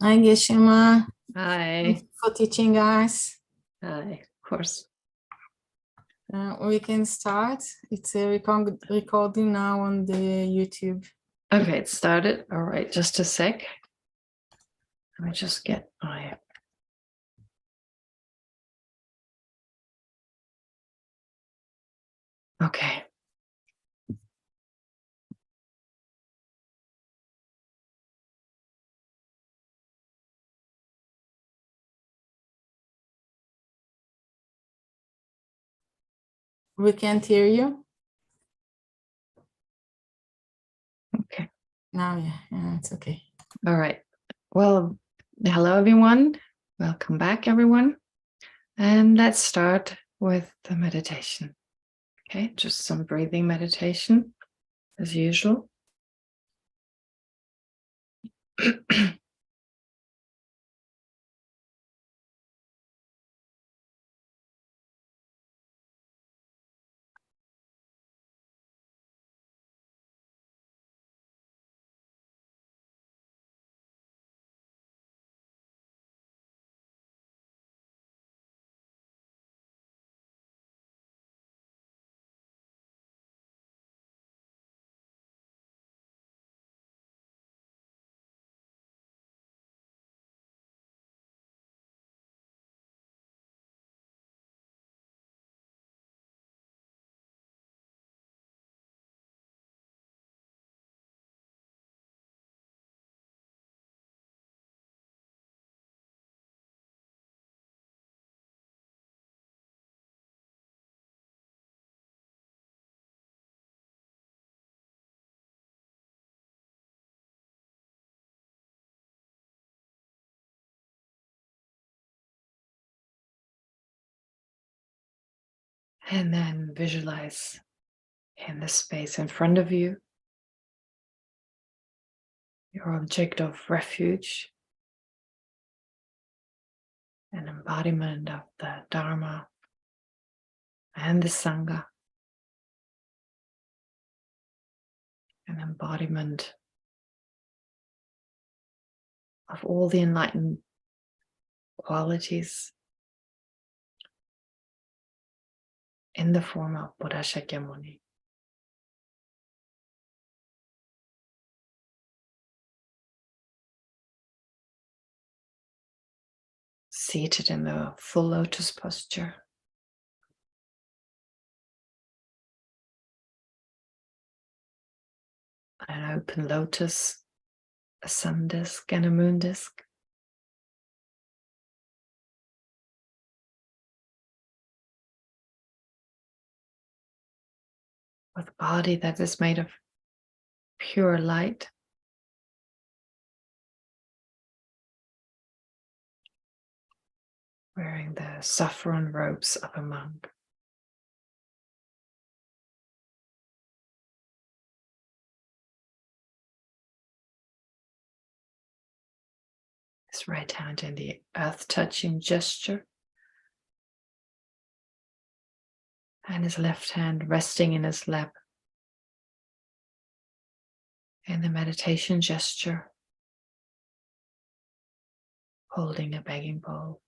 Hi, Geshe. Hi. For teaching us. Hi, of course. We can start. It's a recording now on the YouTube. Okay, it started. All right, just a sec. Let me just get my... Okay. We can't hear you. Okay. Now, yeah, it's okay. All right. Well, hello, everyone. Welcome back, everyone. And let's start with the meditation. Okay, just some breathing meditation, as usual. And then visualize in the space in front of you your object of refuge, an embodiment of the Dharma and the Sangha, an embodiment of all the enlightened qualities in the form of Buddha Shakyamuni. Seated in the full lotus posture. An open lotus, a sun disk and a moon disk. With a body that is made of pure light. Wearing the saffron robes of a monk. His right hand in the earth-touching gesture. And his left hand resting in his lap. In the meditation gesture. Holding a begging bowl.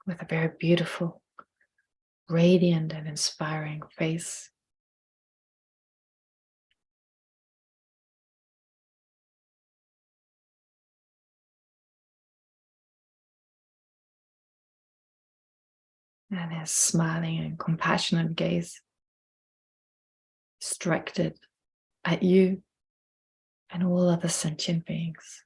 With a very beautiful, radiant and inspiring face. And his smiling and compassionate gaze is directed at you and all other sentient beings.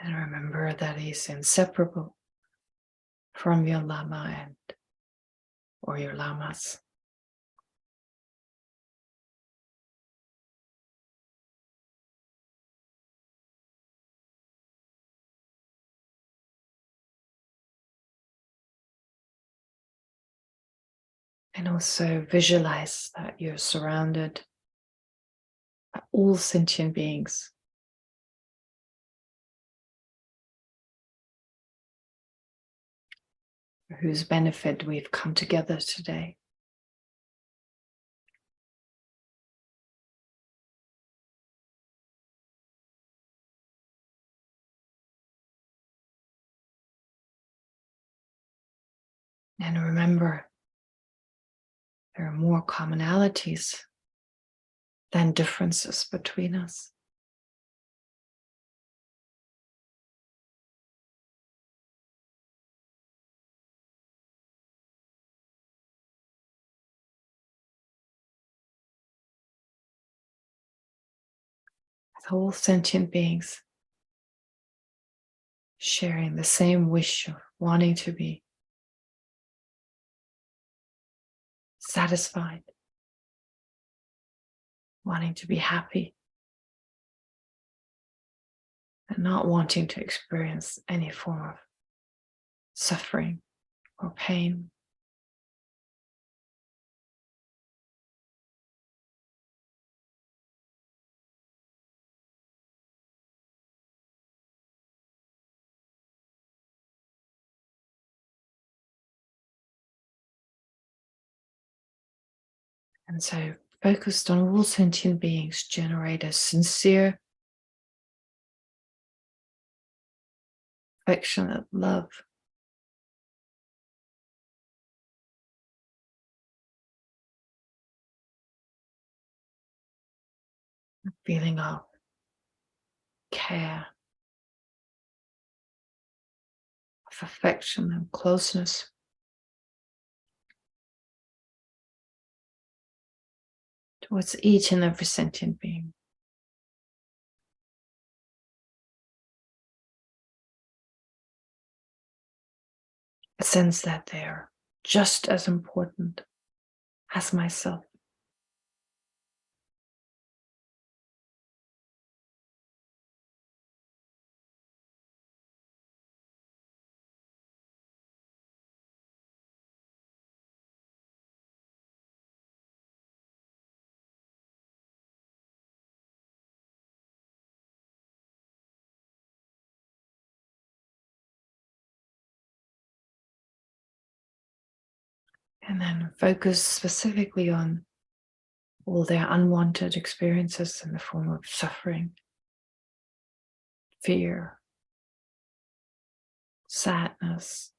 And remember that he's inseparable from your Lama or your Lamas. And also visualize that you're surrounded by all sentient beings. For whose benefit we've come together today. And remember, there are more commonalities than differences between us. With all sentient beings sharing the same wish of wanting to be satisfied, wanting to be happy, and not wanting to experience any form of suffering or pain. And so, focused on all sentient beings, generate a sincere, affectionate love. A feeling of care, of affection and closeness. Towards each and every sentient being. A sense that they are just as important as myself. And then focus specifically on all their unwanted experiences in the form of suffering, fear, sadness,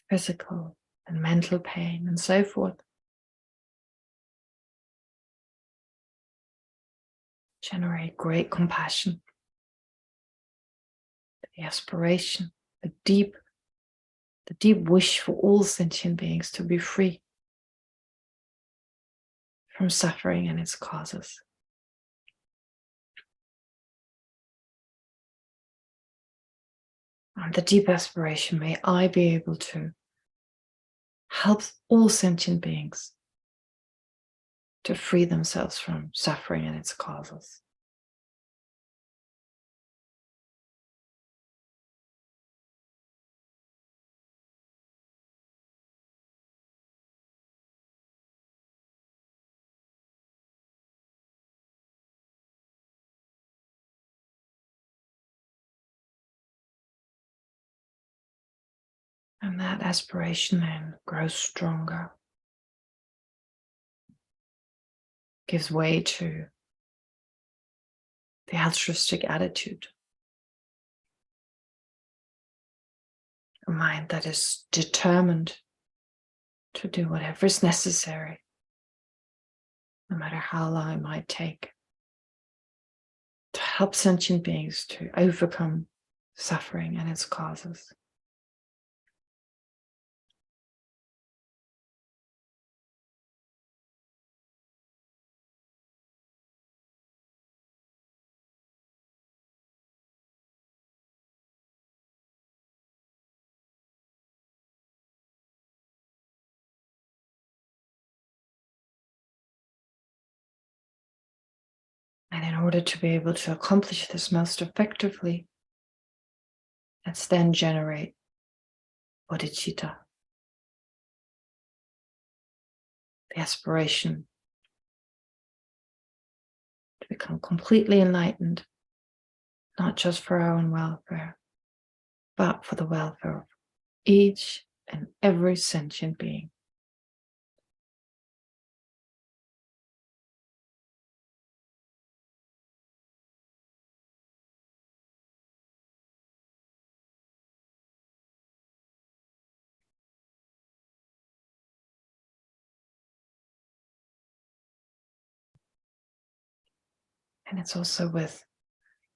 physical and mental pain, and so forth. Generate great compassion, the aspiration, the deep wish for all sentient beings to be free from suffering and its causes. And the deep aspiration, may I be able to help all sentient beings to free themselves from suffering and its causes. And that aspiration then grows stronger, gives way to the altruistic attitude, a mind that is determined to do whatever is necessary, no matter how long it might take, to help sentient beings to overcome suffering and its causes. And in order to be able to accomplish this most effectively, let's then generate bodhicitta, the aspiration to become completely enlightened, not just for our own welfare, but for the welfare of each and every sentient being. And it's also with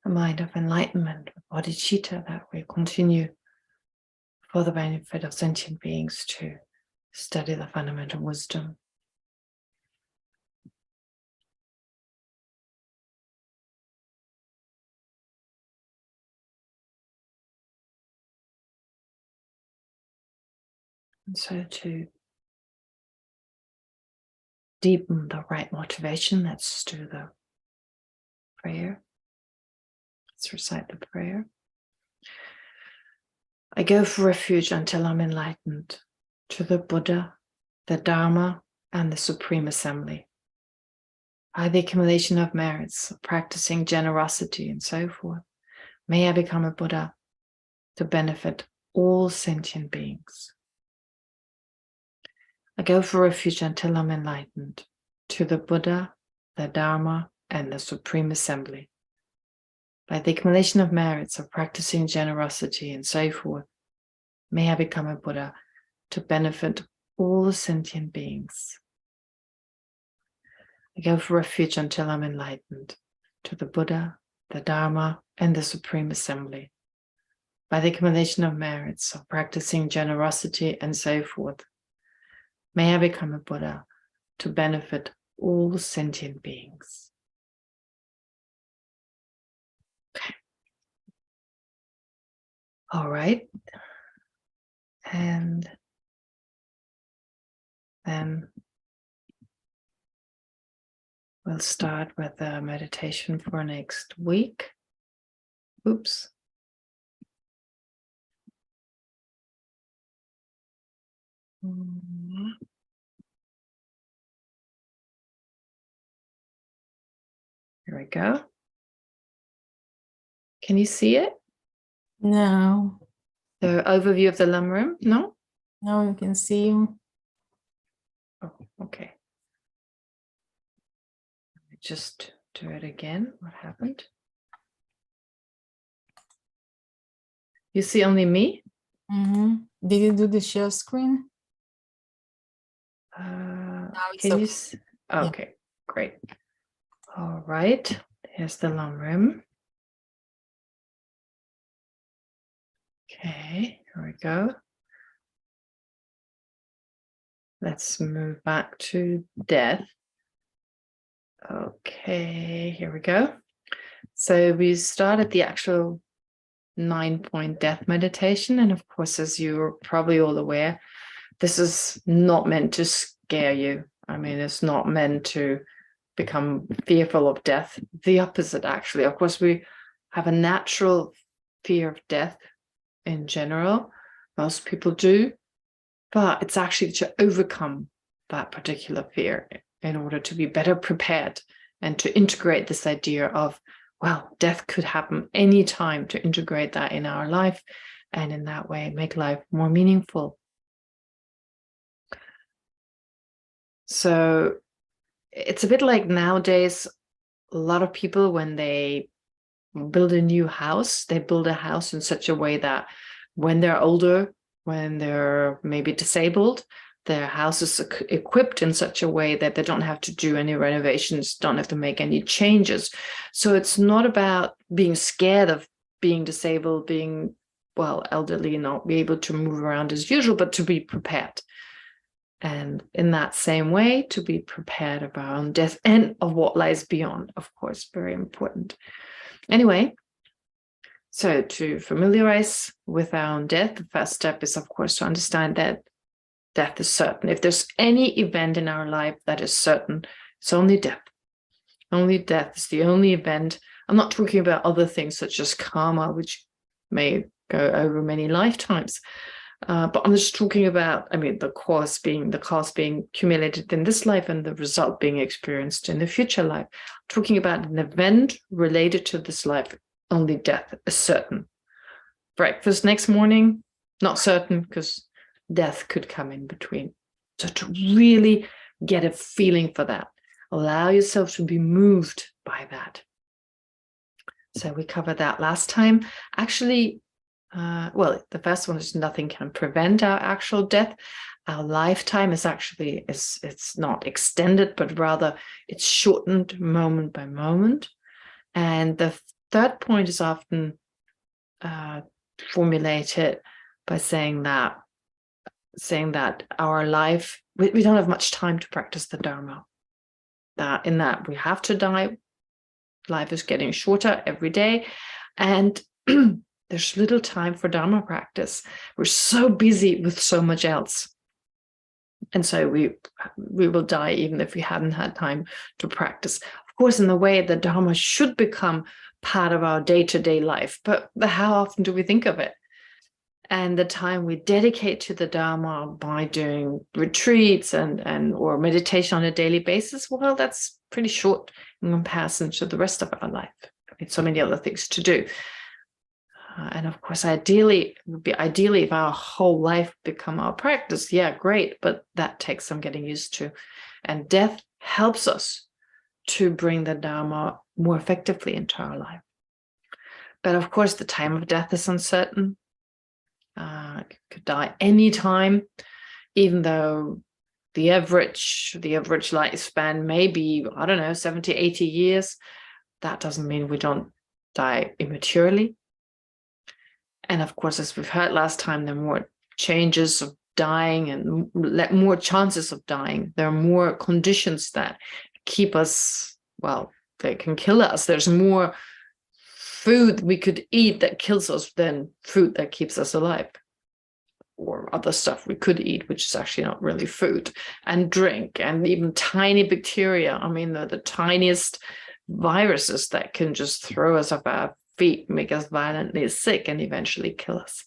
a mind of enlightenment, bodhicitta, that we continue for the benefit of sentient beings to study the fundamental wisdom. And so to deepen the right motivation, let's do the prayer. Let's recite the prayer. I go for refuge until I'm enlightened to the Buddha, the Dharma, and the Supreme Assembly. By the accumulation of merits, of practicing generosity and so forth, may I become a Buddha to benefit all sentient beings. I go for refuge until I'm enlightened to the Buddha, the Dharma, and the Supreme Assembly. By the accumulation of merits of practicing generosity and so forth, may I become a Buddha to benefit all sentient beings. I go for refuge until I'm enlightened to the Buddha, the Dharma, and the Supreme Assembly. By the accumulation of merits of practicing generosity and so forth, may I become a Buddha to benefit all sentient beings. Okay. All right. And then we'll start with the meditation for next week. Oops. Here we go. Can you see it? No. The overview of the Lam room? No? Now you can see him. Oh, okay. Let me just do it again. What happened? You see only me? Did you do the share screen? Can okay. you see? Okay, great. All right. Here's the Lam room. Okay, here we go. Let's move back to death. Okay, here we go. So we started the actual 9-point death meditation. And of course, as you're probably all aware, this is not meant to scare you. I mean, it's not meant to become fearful of death. The opposite, actually. Of course, we have a natural fear of death in general. Most people do. But it's actually to overcome that particular fear in order to be better prepared and to integrate this idea of, well, death could happen anytime, to integrate that in our life and in that way make life more meaningful. So it's a bit like nowadays, a lot of people, when they build a new house, they build a house in such a way that when they're older, when they're maybe disabled, their house is equipped in such a way that they don't have to do any renovations, don't have to make any changes. So it's not about being scared of being disabled, being, well, elderly, not be able to move around as usual, but to be prepared. And in that same way, to be prepared of our own death and of what lies beyond, of course, very important. Anyway, so to familiarize with our own death, the first step is, of course, to understand that death is certain. If there's any event in our life that is certain, it's only death. Only death is the only event. I'm not talking about other things such as karma, which may go over many lifetimes. But I'm just talking about, I mean, the cost being accumulated in this life and the result being experienced in the future life. Talking about an event related to this life, only death is certain. Breakfast next morning, not certain, because death could come in between. So to really get a feeling for that, allow yourself to be moved by that. So we covered that last time. Actually, well, the first one is nothing can prevent our actual death. Our lifetime is actually, it's not extended, but rather it's shortened moment by moment. And the third point is often formulated by saying that our life, we don't have much time to practice the Dharma. That in that we have to die. Life is getting shorter every day, and there's little time for Dharma practice. We're so busy with so much else. And so we will die even if we hadn't had time to practice. Of course, in the way the Dharma should become part of our day-to-day life, but how often do we think of it? And the time we dedicate to the Dharma by doing retreats and or meditation on a daily basis, well, that's pretty short in comparison to the rest of our life. I mean, so many other things to do. And of course, ideally, it would be ideally if our whole life become our practice. Yeah, great, but that takes some getting used to. And death helps us to bring the Dharma more effectively into our life. But of course, the time of death is uncertain. Could die anytime, even though the average lifespan may be, I don't know, 70, 80 years. That doesn't mean we don't die immaturely. And of course, as we've heard last time, there are more changes of dying and more chances of dying. There are more conditions that keep us, well, they can kill us. There's more food we could eat that kills us than food that keeps us alive, or other stuff we could eat, which is actually not really food, and drink, and even tiny bacteria. I mean, the tiniest viruses that can just throw us off our feet, make us violently sick, and eventually kill us.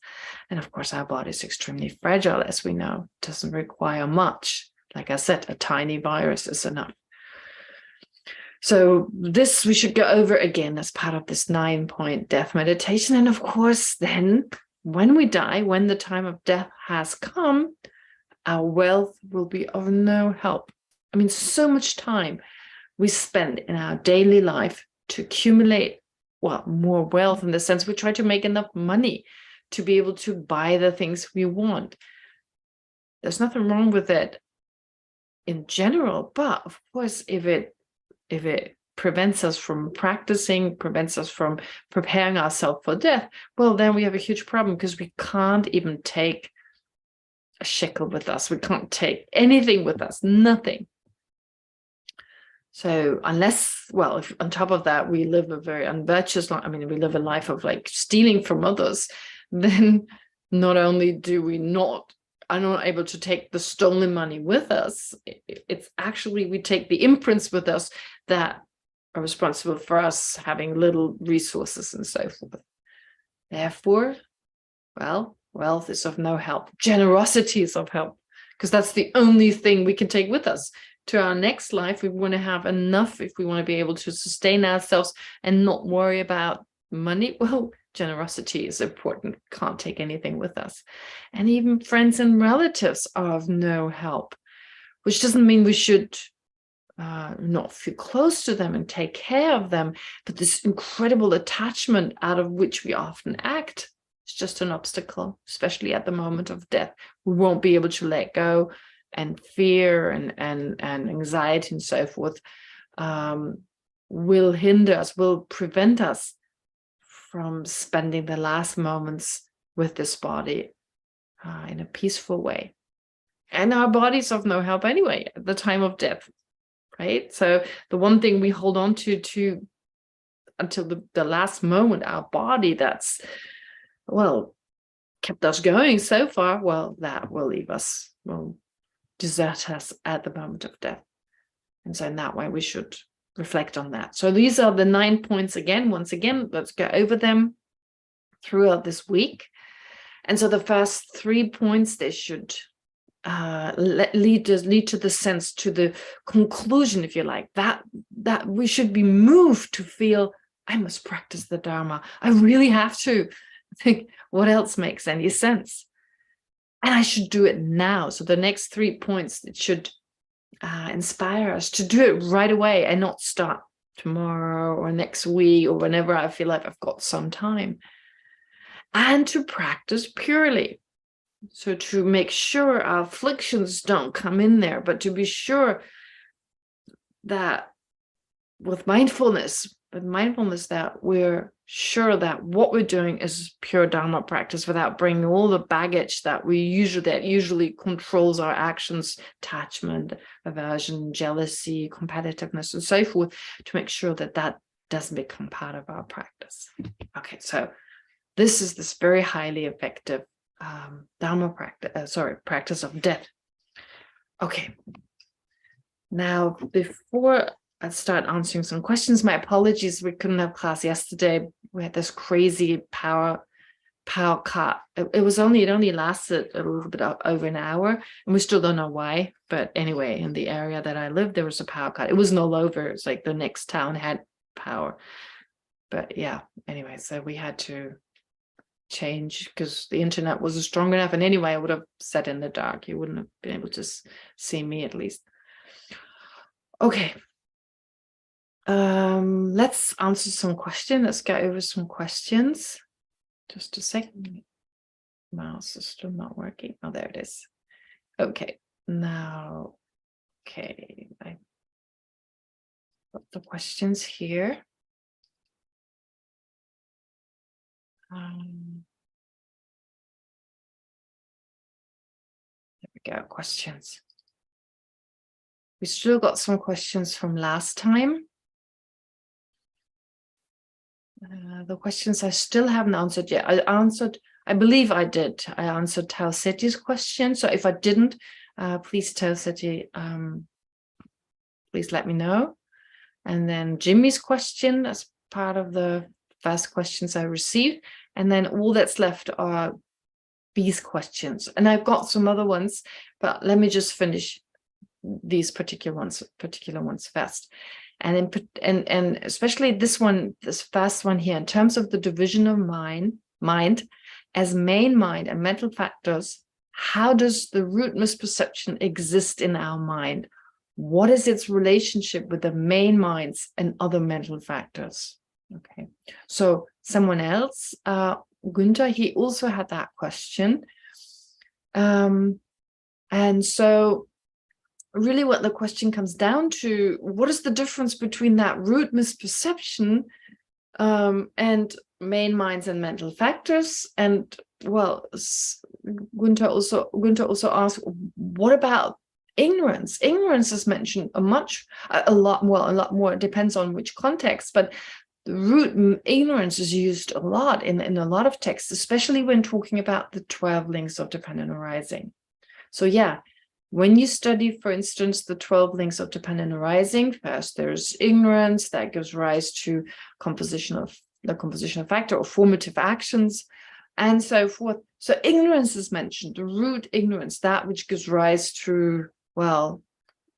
And of course, our body is extremely fragile, as we know. It doesn't require much. Like I said, a tiny virus is enough. So this we should go over again as part of this 9-point death meditation. And of course, then when we die, when the time of death has come, our wealth will be of no help. I mean, so much time we spend in our daily life to accumulate, well, more wealth, in the sense we try to make enough money to be able to buy the things we want. There's nothing wrong with it in general, but of course, if it prevents us from practicing, prevents us from preparing ourselves for death, well, then we have a huge problem, because we can't even take a shekel with us. We can't take anything with us, nothing. So unless, well, if on top of that, we live a very unvirtuous life, I mean, we live a life of like stealing from others, then not only are not able to take the stolen money with us, it's actually, we take the imprints with us that are responsible for us having little resources and so forth. Therefore, well, wealth is of no help. Generosity is of help, because that's the only thing we can take with us to our next life. We want to have enough, if we want to be able to sustain ourselves and not worry about money. Well, generosity is important. Can't take anything with us. And even friends and relatives are of no help, which doesn't mean we should not feel close to them and take care of them, but this incredible attachment out of which we often act is just an obstacle, especially at the moment of death. We won't be able to let go, and fear and anxiety and so forth will hinder us, will prevent us from spending the last moments with this body in a peaceful way. And our body's of no help anyway at the time of death, right? So the one thing we hold on to until the last moment, our body, that's, well, kept us going so far, well, that will leave us, will desert us at the moment of death. And so in that way, we should reflect on that. So these are the 9 points again. Once again, let's go over them throughout this week. And so the first 3 points, they should lead to the sense, to the conclusion, if you like, that we should be moved to feel, I must practice the Dharma. I really have to. Think, what else makes any sense? And I should do it now. So the next 3 points, it should inspire us to do it right away and not start tomorrow or next week or whenever I feel like I've got some time. And to practice purely. So to make sure our afflictions don't come in there, but to be sure that with mindfulness that we're sure that what we're doing is pure Dharma practice without bringing all the baggage that usually controls our actions, attachment, aversion, jealousy, competitiveness, and so forth, to make sure that doesn't become part of our practice. Okay, so this is this very highly effective Dharma practice of death. Okay. Now, before I start answering some questions, my apologies, we couldn't have class yesterday. We had this crazy power cut. It only lasted a little bit over an hour, and we still don't know why. But anyway, in the area that I lived, there was a power cut. It wasn't all over. It's like the next town had power. But yeah, anyway, so we had to change because the internet wasn't strong enough. And anyway, I would have sat in the dark. You wouldn't have been able to see me, at least. Okay. Let's answer some questions. Let's go over some questions. Just a second. Mouse is still not working. Oh, there it is. Okay. Now, okay. I got the questions here. There we go. Questions. We still got some questions from last time. The questions I still haven't answered yet. I believe I did. I answered Tao Seti's question. So if I didn't, please Tao Seti, please let me know. And then Jimmy's question as part of the first questions I received. And then all that's left are these questions. And I've got some other ones, but let me just finish these particular ones first. And especially this first one here, in terms of the division of mind as main mind and mental factors, how does the root misperception exist in our mind? What is its relationship with the main minds and other mental factors? Okay, so someone else, Gunther, he also had that question. And so really what the question comes down to, what is the difference between that root misperception and main minds and mental factors? And well, Gunther also asked, what about ignorance? Ignorance is mentioned a lot more. It depends on which context, but the root ignorance is used a lot in a lot of texts, especially when talking about the 12 links of dependent arising. So yeah, when you study, for instance, the 12 links of dependent arising, first there's ignorance that gives rise to the composition of factor or formative actions, and so forth. So ignorance is mentioned, the root ignorance, that which gives rise to, well,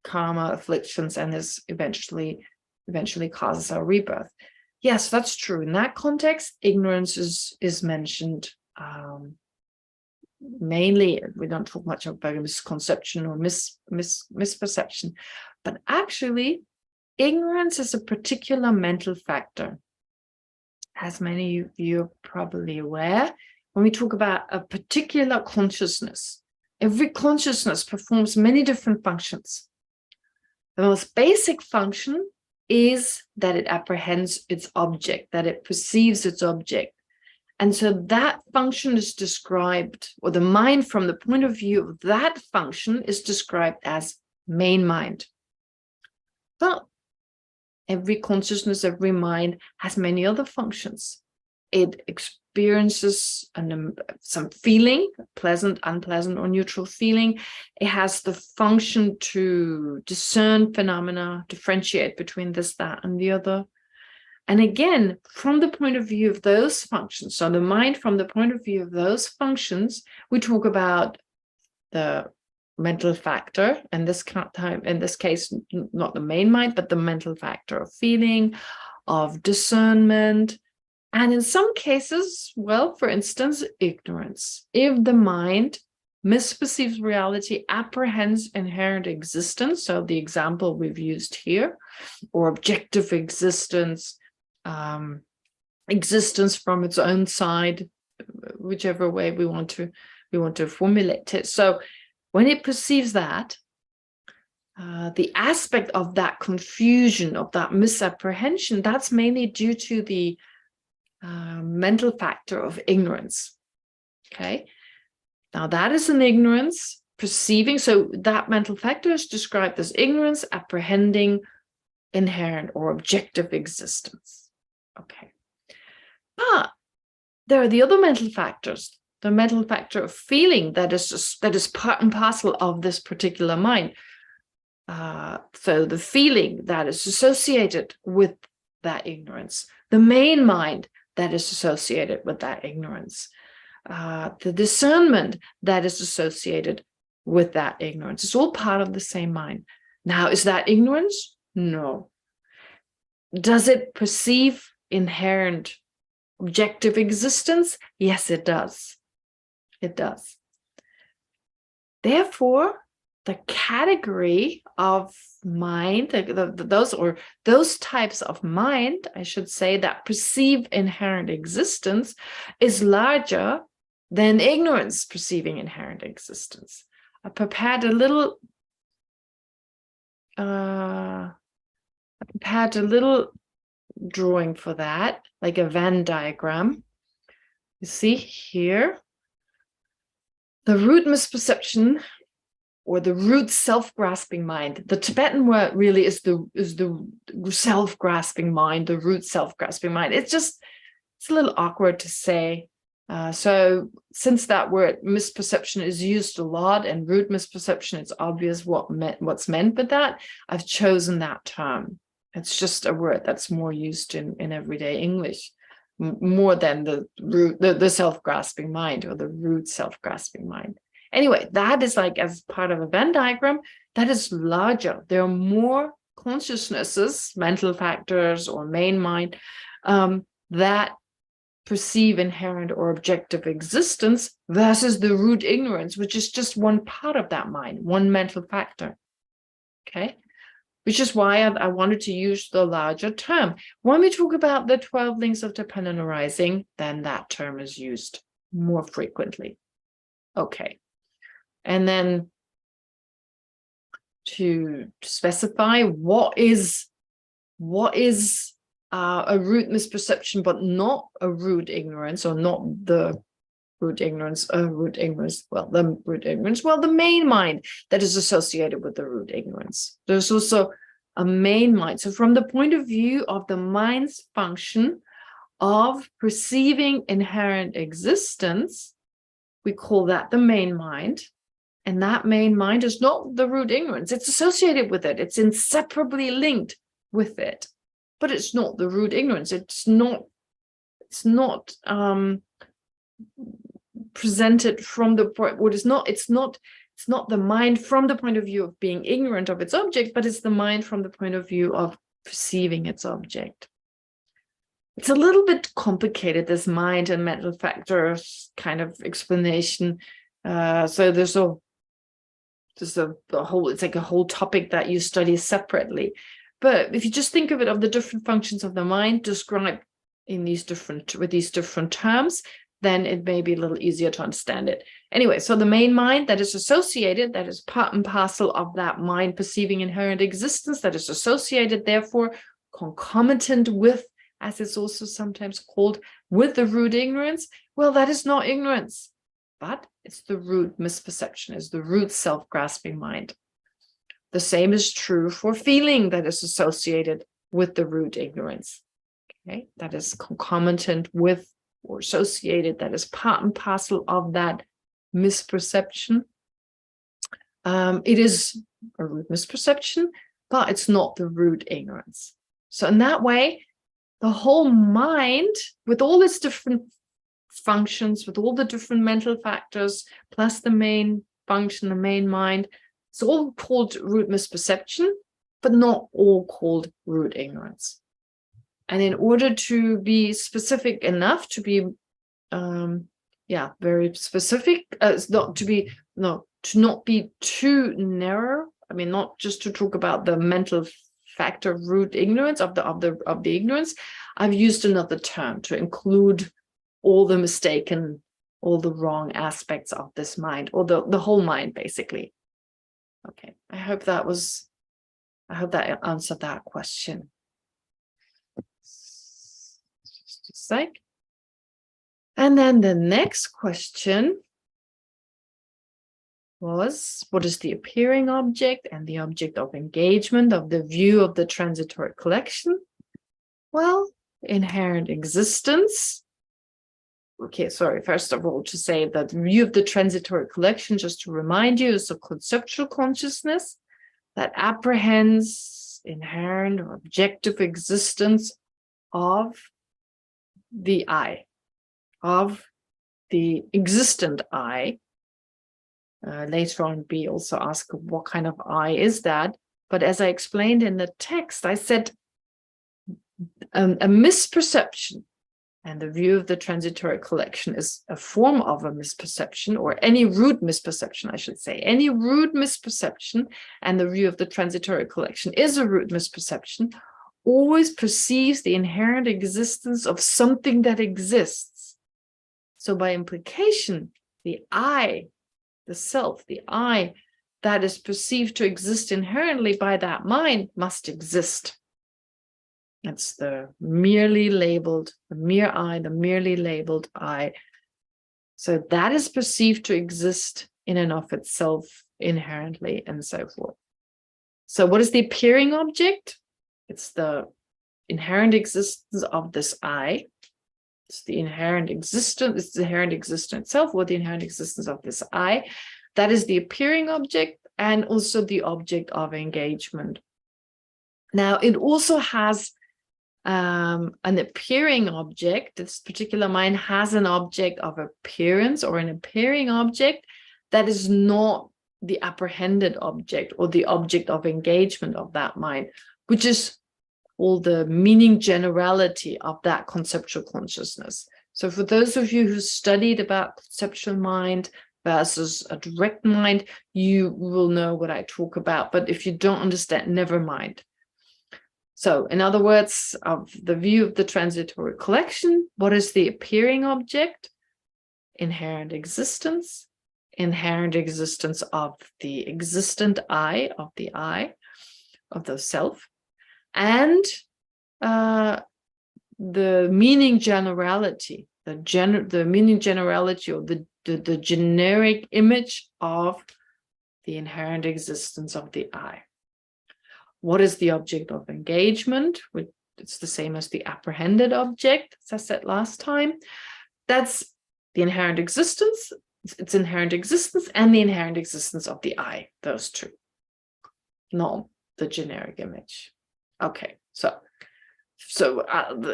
karma, afflictions, and is eventually causes our rebirth. Yes, that's true. In that context, ignorance is mentioned. Mainly, we don't talk much about misconception or misperception, but actually, ignorance is a particular mental factor. As many of you are probably aware, when we talk about a particular consciousness, every consciousness performs many different functions. The most basic function is that it apprehends its object, that it perceives its object. And so that function is described, or the mind from the point of view of that function is described as main mind. But every consciousness, every mind has many other functions. It experiences some feeling, pleasant, unpleasant, or neutral feeling. It has the function to discern phenomena, differentiate between this, that, and the other. And again, from the point of view of those functions, so the mind from the point of view of those functions, we talk about the mental factor, and this time, in this case, not the main mind, but the mental factor of feeling, of discernment, and in some cases, well, for instance, ignorance. If the mind misperceives reality, apprehends inherent existence, so the example we've used here, or objective existence, existence from its own side, whichever way we want to formulate it. So when it perceives that, the aspect of that confusion, of that misapprehension, that's mainly due to the mental factor of ignorance. Okay, now that is an ignorance perceiving. So that mental factor is described as ignorance apprehending inherent or objective existence. Okay, but there are the other mental factors. The mental factor of feeling that is part and parcel of this particular mind. So the feeling that is associated with that ignorance, the main mind that is associated with that ignorance, the discernment that is associated with that ignorance. It's all part of the same mind. Now, is that ignorance? No. Does it perceive inherent objective existence? Yes, it does. It does. Therefore, the category of mind, those types of mind, I should say, that perceive inherent existence is larger than ignorance perceiving inherent existence. I prepared a little drawing for that, like a Venn diagram. You see here, the root misperception, or the root self-grasping mind. The Tibetan word really is the self-grasping mind, the root self-grasping mind. It's a little awkward to say. So since that word misperception is used a lot, and root misperception, it's obvious what's meant by that, I've chosen that term. It's just a word that's more used in everyday English, more than the self-grasping mind, or the root self-grasping mind. Anyway, that is like, as part of a Venn diagram, that is larger. There are more consciousnesses, mental factors or main mind, that perceive inherent or objective existence versus the root ignorance, which is just one part of that mind, one mental factor. Okay, which is why I wanted to use the larger term. When we talk about the 12 links of dependent arising, then that term is used more frequently. Okay. And then to specify what is a root misperception, but not a root ignorance, or not the root ignorance, the main mind that is associated with the root ignorance. There's also a main mind. So from the point of view of the mind's function of perceiving inherent existence, we call that the main mind. And that main mind is not the root ignorance. It's associated with it. It's inseparably linked with it. But it's not the root ignorance. It's not presented from the point, it's not the mind from the point of view of being ignorant of its object, but it's the mind from the point of view of perceiving its object. It's a little bit complicated, this mind and mental factors kind of explanation. So there's a whole, it's like a whole topic that you study separately. But if you just think of it, of the different functions of the mind described in with these different terms, then it may be a little easier to understand it. Anyway, so the main mind that is associated, that is part and parcel of that mind perceiving inherent existence, that is associated, therefore concomitant with, as it's also sometimes called, with the root ignorance, well, that is not ignorance, but it's the root misperception, is the root self-grasping mind. The same is true for feeling that is associated with the root ignorance. Okay, that is concomitant with or associated, that is part and parcel of that misperception. It is a root misperception, but it's not the root ignorance. So in that way, the whole mind, with all its different functions, with all the different mental factors, plus the main function, the main mind, it's all called root misperception, but not all called root ignorance. And in order to be specific enough to be, very specific, to not be too narrow. I mean, not just to talk about the mental factor of root ignorance of the ignorance. I've used another term to include all the mistaken, all the wrong aspects of this mind, or the whole mind, basically. Okay, I hope that answered that question. Just a sec. And then the next question was, what is the appearing object and the object of engagement of the view of the transitory collection? Well, inherent existence. Okay, sorry, first of all, to say that the view of the transitory collection, just to remind you, is a conceptual consciousness that apprehends inherent or objective existence of the I, of the existent I. Later on, we also ask what kind of I is that. But as I explained in the text, I said a misperception, and the view of the transitory collection is a form of a misperception, or any root misperception, I should say. Any root misperception, and the view of the transitory collection is a root misperception, always perceives the inherent existence of something that exists. So by implication, the I, the self, the I that is perceived to exist inherently by that mind must exist. It's the merely labeled, the mere I, the merely labeled I. So that is perceived to exist in and of itself inherently, and so forth. So what is the appearing object? It's the inherent existence of this I. It's the inherent existence, it's the inherent existence itself, or the inherent existence of this I. That is the appearing object, and also the object of engagement. Now, it also has an appearing object. This particular mind has an object of appearance, or an appearing object that is not the apprehended object or the object of engagement of that mind, which is all the meaning generality of that conceptual consciousness. So for those of you who studied about conceptual mind versus a direct mind, you will know what I talk about. But if you don't understand, never mind. So in other words, of the view of the transitory collection, what is the appearing object? Inherent existence of the existent I, of the self, and the meaning generality, the meaning generality, or the generic image of the inherent existence of the I. What is the object of engagement? It's the same as the apprehended object, as I said last time. That's the inherent existence, its inherent existence, and the inherent existence of the I, those two, not the generic image. Okay, so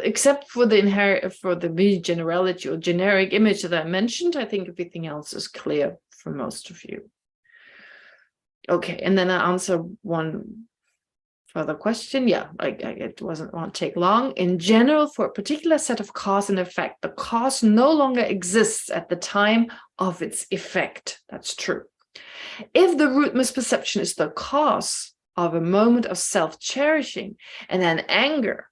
except for the generality or generic image that I mentioned, I think everything else is clear for most of you. Okay, and then I answer one further question. Yeah, it won't take long. In general, for a particular set of cause and effect, the cause no longer exists at the time of its effect. That's true. If the root misperception is the cause of a moment of self-cherishing and then anger,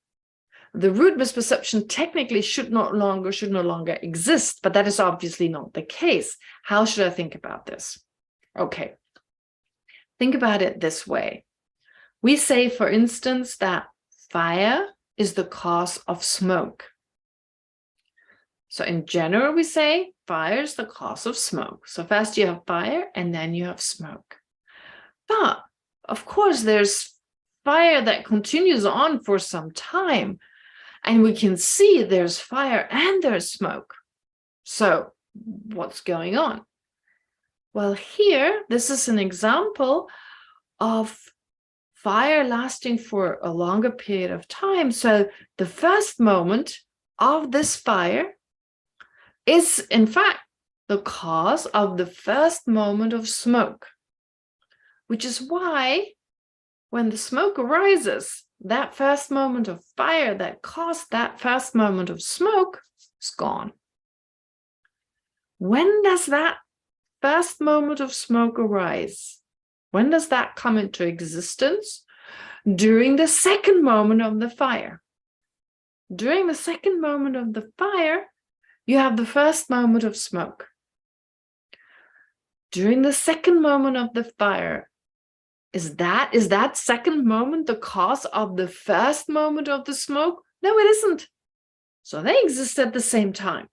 the root misperception technically should no longer exist, but that is obviously not the case. How should I think about this? Okay, think about it this way. We say, for instance, that fire is the cause of smoke. So in general, we say fire is the cause of smoke. So first you have fire, and then you have smoke. But of course, there's fire that continues on for some time, and we can see there's fire and there's smoke. So what's going on? Well, here, this is an example of fire lasting for a longer period of time. So the first moment of this fire is, in fact, the cause of the first moment of smoke, which is why when the smoke arises, that first moment of fire that caused that first moment of smoke is gone. When does that first moment of smoke arise? When does that come into existence? During the second moment of the fire. During the second moment of the fire, you have the first moment of smoke. During the second moment of the fire, is that second moment the cause of the first moment of the smoke? No, it isn't. So they exist at the same time.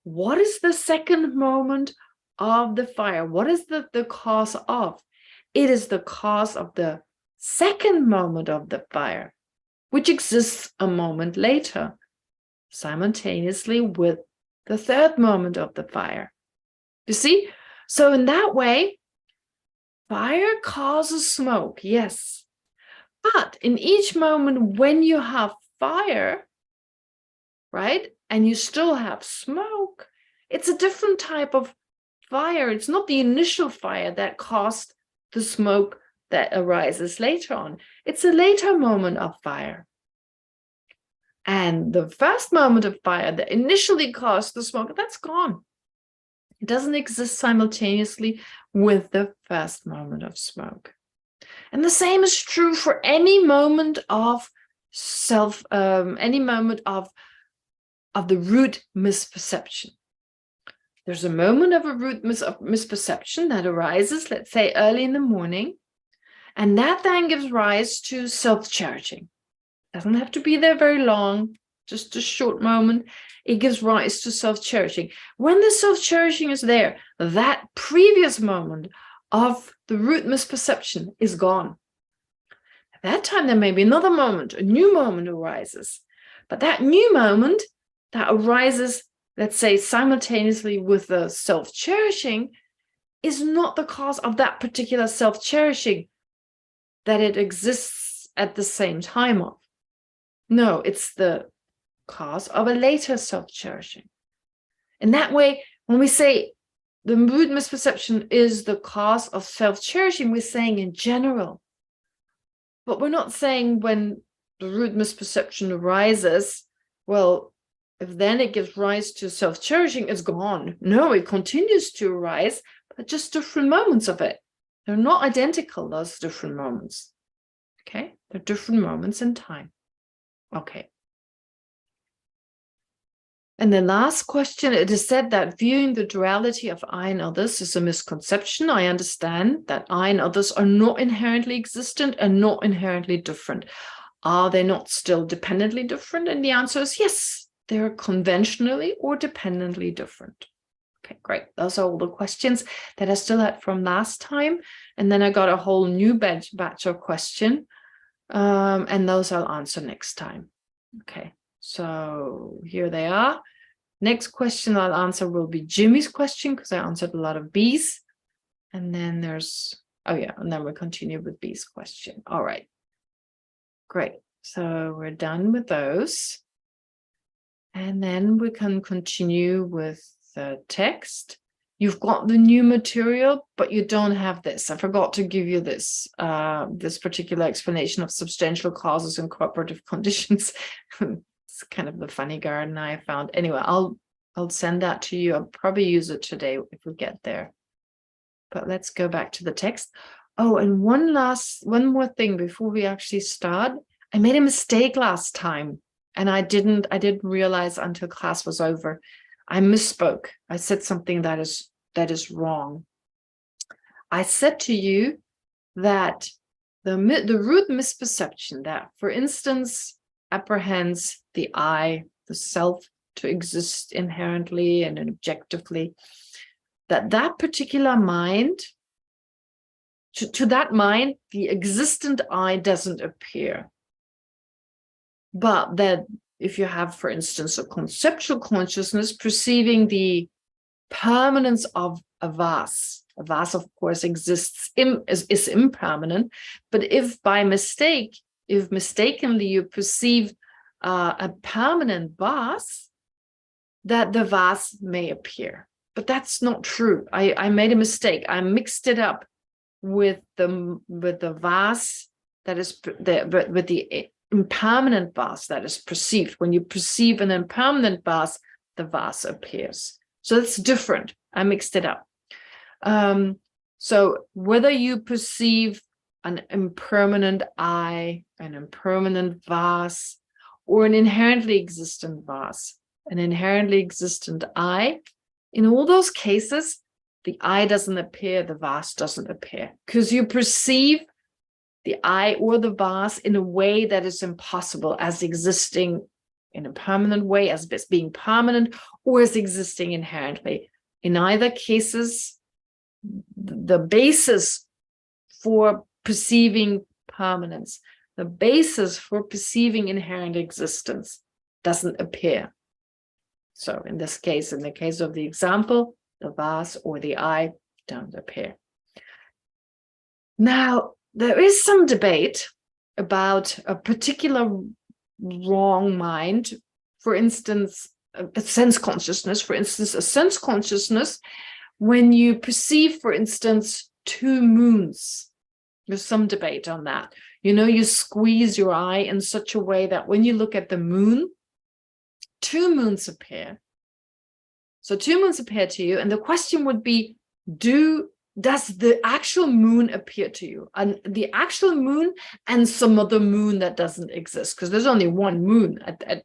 What is the second moment of the fire? What is the cause of? It is the cause of the second moment of the fire, which exists a moment later, simultaneously with the third moment of the fire. You see? So in that way, fire causes smoke, yes. But in each moment when you have fire, right, and you still have smoke, it's a different type of fire. It's not the initial fire that caused the smoke that arises later on. It's a later moment of fire. And the first moment of fire that initially caused the smoke, that's gone. It doesn't exist simultaneously with the first moment of smoke. And the same is true for any moment of any moment of the root misperception. There's a moment of a root misperception that arises, let's say early in the morning, and that then gives rise to self-cherishing. Doesn't have to be there very long, just a short moment. It gives rise to self-cherishing. When the self-cherishing is there, that previous moment of the root misperception is gone. At that time, there may be another moment, a new moment arises. But that new moment that arises, let's say, simultaneously with the self-cherishing, is not the cause of that particular self-cherishing that it exists at the same time of. No, it's the cause of a later self-cherishing. In that way, when we say the root misperception is the cause of self-cherishing, we're saying in general. But we're not saying when the root misperception arises, well, if then it gives rise to self-cherishing, it's gone. No, it continues to arise, but just different moments of it. They're not identical, those different moments. Okay? They're different moments in time. Okay. And the last question, it is said that viewing the duality of I and others is a misconception. I understand that I and others are not inherently existent and not inherently different. Are they not still dependently different? And the answer is yes, they're conventionally or dependently different. Okay, great. Those are all the questions that I still had from last time. And then I got a whole new batch of questions. And those I'll answer next time. Okay, so here they are. Next question I'll answer will be Jimmy's question, because I answered a lot of B's. And then there's, oh yeah, and then we'll continue with B's question. All right, great. So we're done with those. And then we can continue with the text. You've got the new material, but you don't have this. I forgot to give you this, this particular explanation of substantial causes and cooperative conditions. It's kind of the funny garden I found. Anyway, I'll send that to you. I'll probably use it today if we get there. But let's go back to the text. Oh, and one more thing before we actually start. I made a mistake last time, and I didn't realize until class was over. I misspoke. I said something that is wrong. I said to you that the root misperception that, for instance, apprehends the I, the self, to exist inherently and objectively, that particular mind, to that mind, the existent I doesn't appear. But that if you have, for instance, a conceptual consciousness perceiving the permanence of a vase, A vase, of course, is impermanent, but if by mistake, if mistakenly you perceive a permanent vase, that the vase may appear. But that's not true. I made a mistake. I mixed it up with the vase that is with the impermanent vase that is perceived. When you perceive an impermanent vase, the vase appears. So it's different. I mixed it up. So whether you perceive an impermanent eye, an impermanent vase, or an inherently existent vase, an inherently existent eye, in all those cases, the eye doesn't appear, the vase doesn't appear, because you perceive the eye or the vase in a way that is impossible, as existing in a permanent way, as being permanent, or as existing inherently. In either cases, the basis for perceiving permanence, the basis for perceiving inherent existence doesn't appear. So in this case, in the case of the example, the vase or the eye don't appear. Now, there is some debate about a particular wrong mind, for instance, a sense consciousness, when you perceive, for instance, two moons. There's some debate on that. You know, you squeeze your eye in such a way that when you look at the moon, two moons appear. So two moons appear to you, and the question would be, does the actual moon appear to you? And the actual moon and some other moon that doesn't exist, because there's only one moon at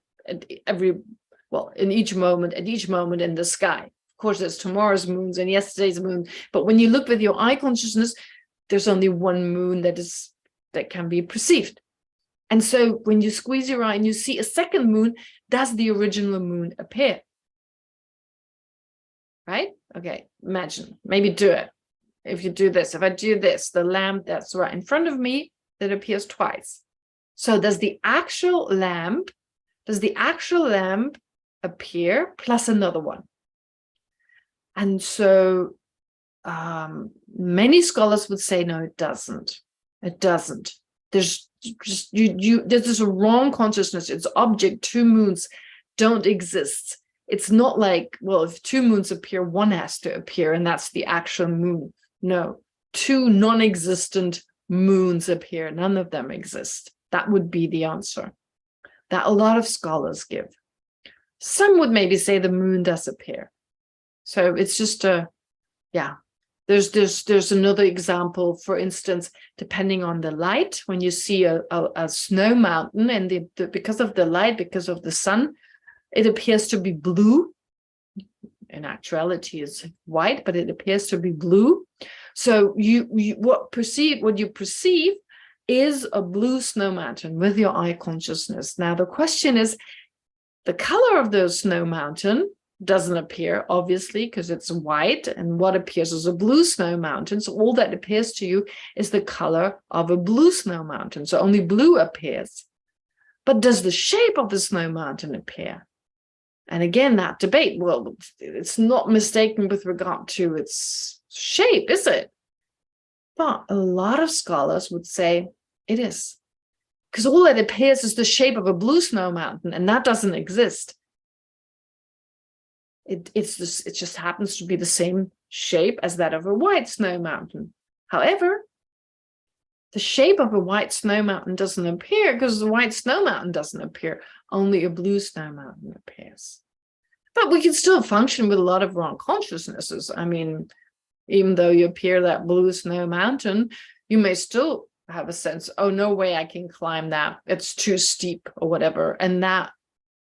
each moment in the sky. Of course, there's tomorrow's moons and yesterday's moon, but when you look with your eye consciousness, there's only one moon that can be perceived. And so when you squeeze your eye and you see a second moon, does the original moon appear? Right? Okay, imagine, maybe do it. If you do this, if I do this, the lamp that's right in front of me, that appears twice. So does the actual lamp appear plus another one? And so many scholars would say, no, it doesn't. It doesn't. There's just there's a wrong consciousness. It's object, two moons don't exist. It's not like, well, if two moons appear, one has to appear, and that's the actual moon. No, two non-existent moons appear. None of them exist. That would be the answer that a lot of scholars give. Some would maybe say the moon does appear. So it's just There's another example, for instance, depending on the light, when you see a snow mountain, and because of the light, because of the sun, it appears to be blue. In actuality, it's white, but it appears to be blue. So what you perceive is a blue snow mountain with your eye consciousness. Now the question is, the color of the snow mountain doesn't appear, obviously, because it's white, and what appears is a blue snow mountain. So all that appears to you is the color of a blue snow mountain. So only blue appears. But does the shape of the snow mountain appear? And again, that debate, well, it's not mistaken with regard to its shape, is it? But a lot of scholars would say it is. Because all that appears is the shape of a blue snow mountain, and that doesn't exist. It just happens to be the same shape as that of a white snow mountain. However, the shape of a white snow mountain doesn't appear because the white snow mountain doesn't appear. Only a blue snow mountain appears. But we can still function with a lot of wrong consciousnesses. I mean, even though you appear that blue snow mountain, you may still have a sense, oh, no way I can climb that. It's too steep or whatever. And that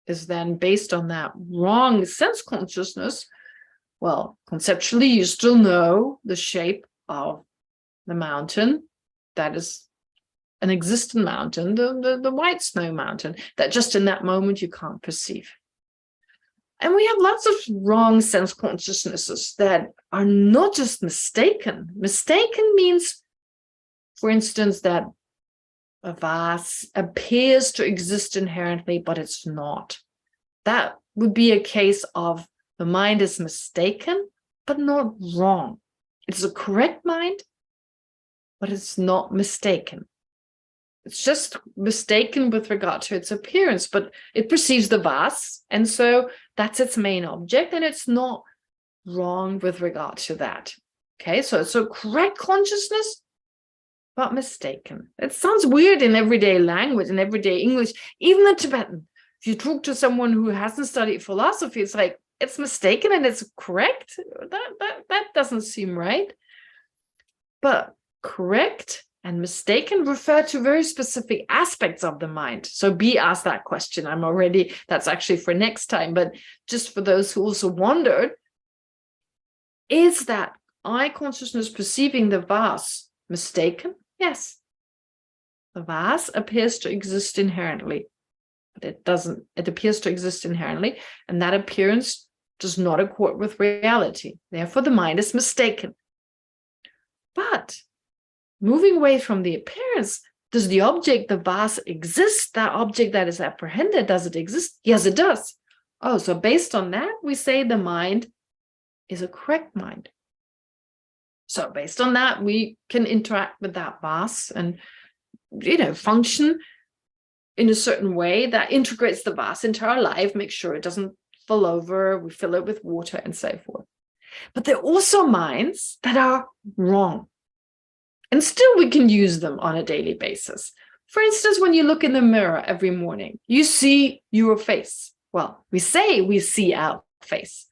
is then based on that wrong sense consciousness. Well, conceptually, you still know the shape of the mountain that is an existent mountain, the white snow mountain, that just in that moment you can't perceive. And we have lots of wrong sense consciousnesses that are not just mistaken. Mistaken means, for instance, that a vase appears to exist inherently, but it's not. That would be a case of the mind is mistaken, but not wrong. It's a correct mind, but it's not mistaken. It's just mistaken with regard to its appearance, but it perceives the vase, and so that's its main object, and it's not wrong with regard to that. Okay, so it's a correct consciousness, but mistaken. It sounds weird in everyday language, in everyday English, even in Tibetan. If you talk to someone who hasn't studied philosophy, it's like, it's mistaken and it's correct. That doesn't seem right. But correct and mistaken refer to very specific aspects of the mind. So be asked that question. That's actually for next time, but just for those who also wondered, is that I consciousness perceiving the vase mistaken? Yes. The vase appears to exist inherently, but it appears to exist inherently, and that appearance does not accord with reality. Therefore, the mind is mistaken. But moving away from the appearance, does the object, the vase, exist? That object that is apprehended, does it exist? Yes, it does. Oh, so based on that, we say the mind is a correct mind. So based on that, we can interact with that vase and, function in a certain way that integrates the vase into our life, make sure it doesn't fall over, we fill it with water and so forth. But there are also minds that are wrong. And still we can use them on a daily basis. For instance, when you look in the mirror every morning, you see your face. Well, we say we see our face,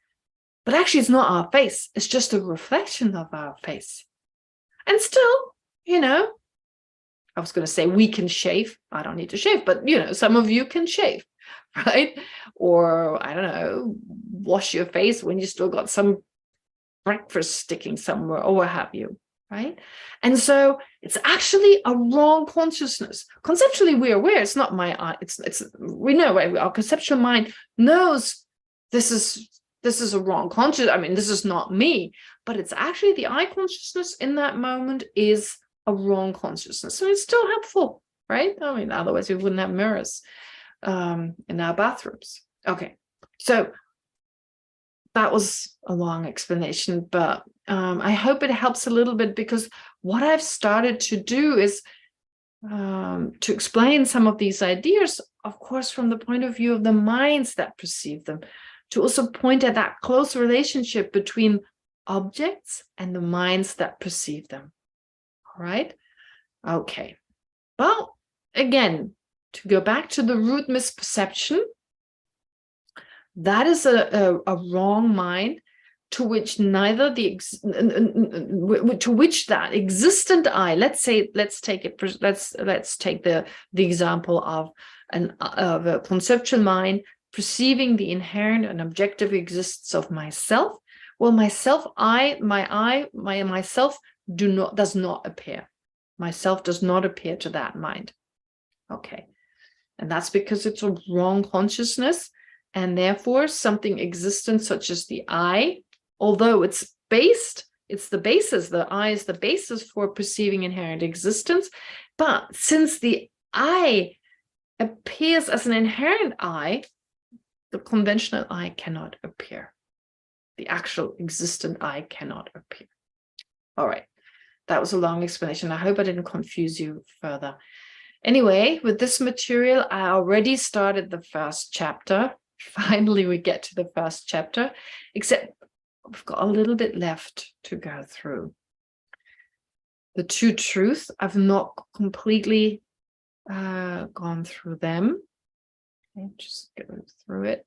but actually it's not our face. It's just a reflection of our face. And still, I was going to say we can shave. I don't need to shave, but, some of you can shave, right? Or, I don't know, wash your face when you still got some breakfast sticking somewhere or what have you. Right? And so it's actually a wrong consciousness. Conceptually, we're aware it's not my eye. We know, right? Our conceptual mind knows this is a wrong consciousness. I mean, this is not me, but it's actually the eye consciousness in that moment is a wrong consciousness. So it's still helpful, right? I mean, otherwise we wouldn't have mirrors in our bathrooms. Okay, so that was a long explanation, but I hope it helps a little bit, because what I've started to do is to explain some of these ideas, of course, from the point of view of the minds that perceive them, to also point at that close relationship between objects and the minds that perceive them. All right? Okay. Well, again, to go back to the root misperception, that is a wrong mind to which neither to which that existent I, let's take the example of a conceptual mind perceiving the inherent and objective existence of myself. Well, myself does not appear. Myself does not appear to that mind. Okay, and that's because it's a wrong consciousness. And therefore, something existent such as the I, although the I is the basis for perceiving inherent existence. But since the I appears as an inherent I, the conventional I cannot appear. The actual existent I cannot appear. All right, that was a long explanation. I hope I didn't confuse you further. Anyway, with this material, I already started the first chapter. Finally, we get to the first chapter, except we've got a little bit left to go through. The two truths, I've not completely gone through them. Okay, just go through it.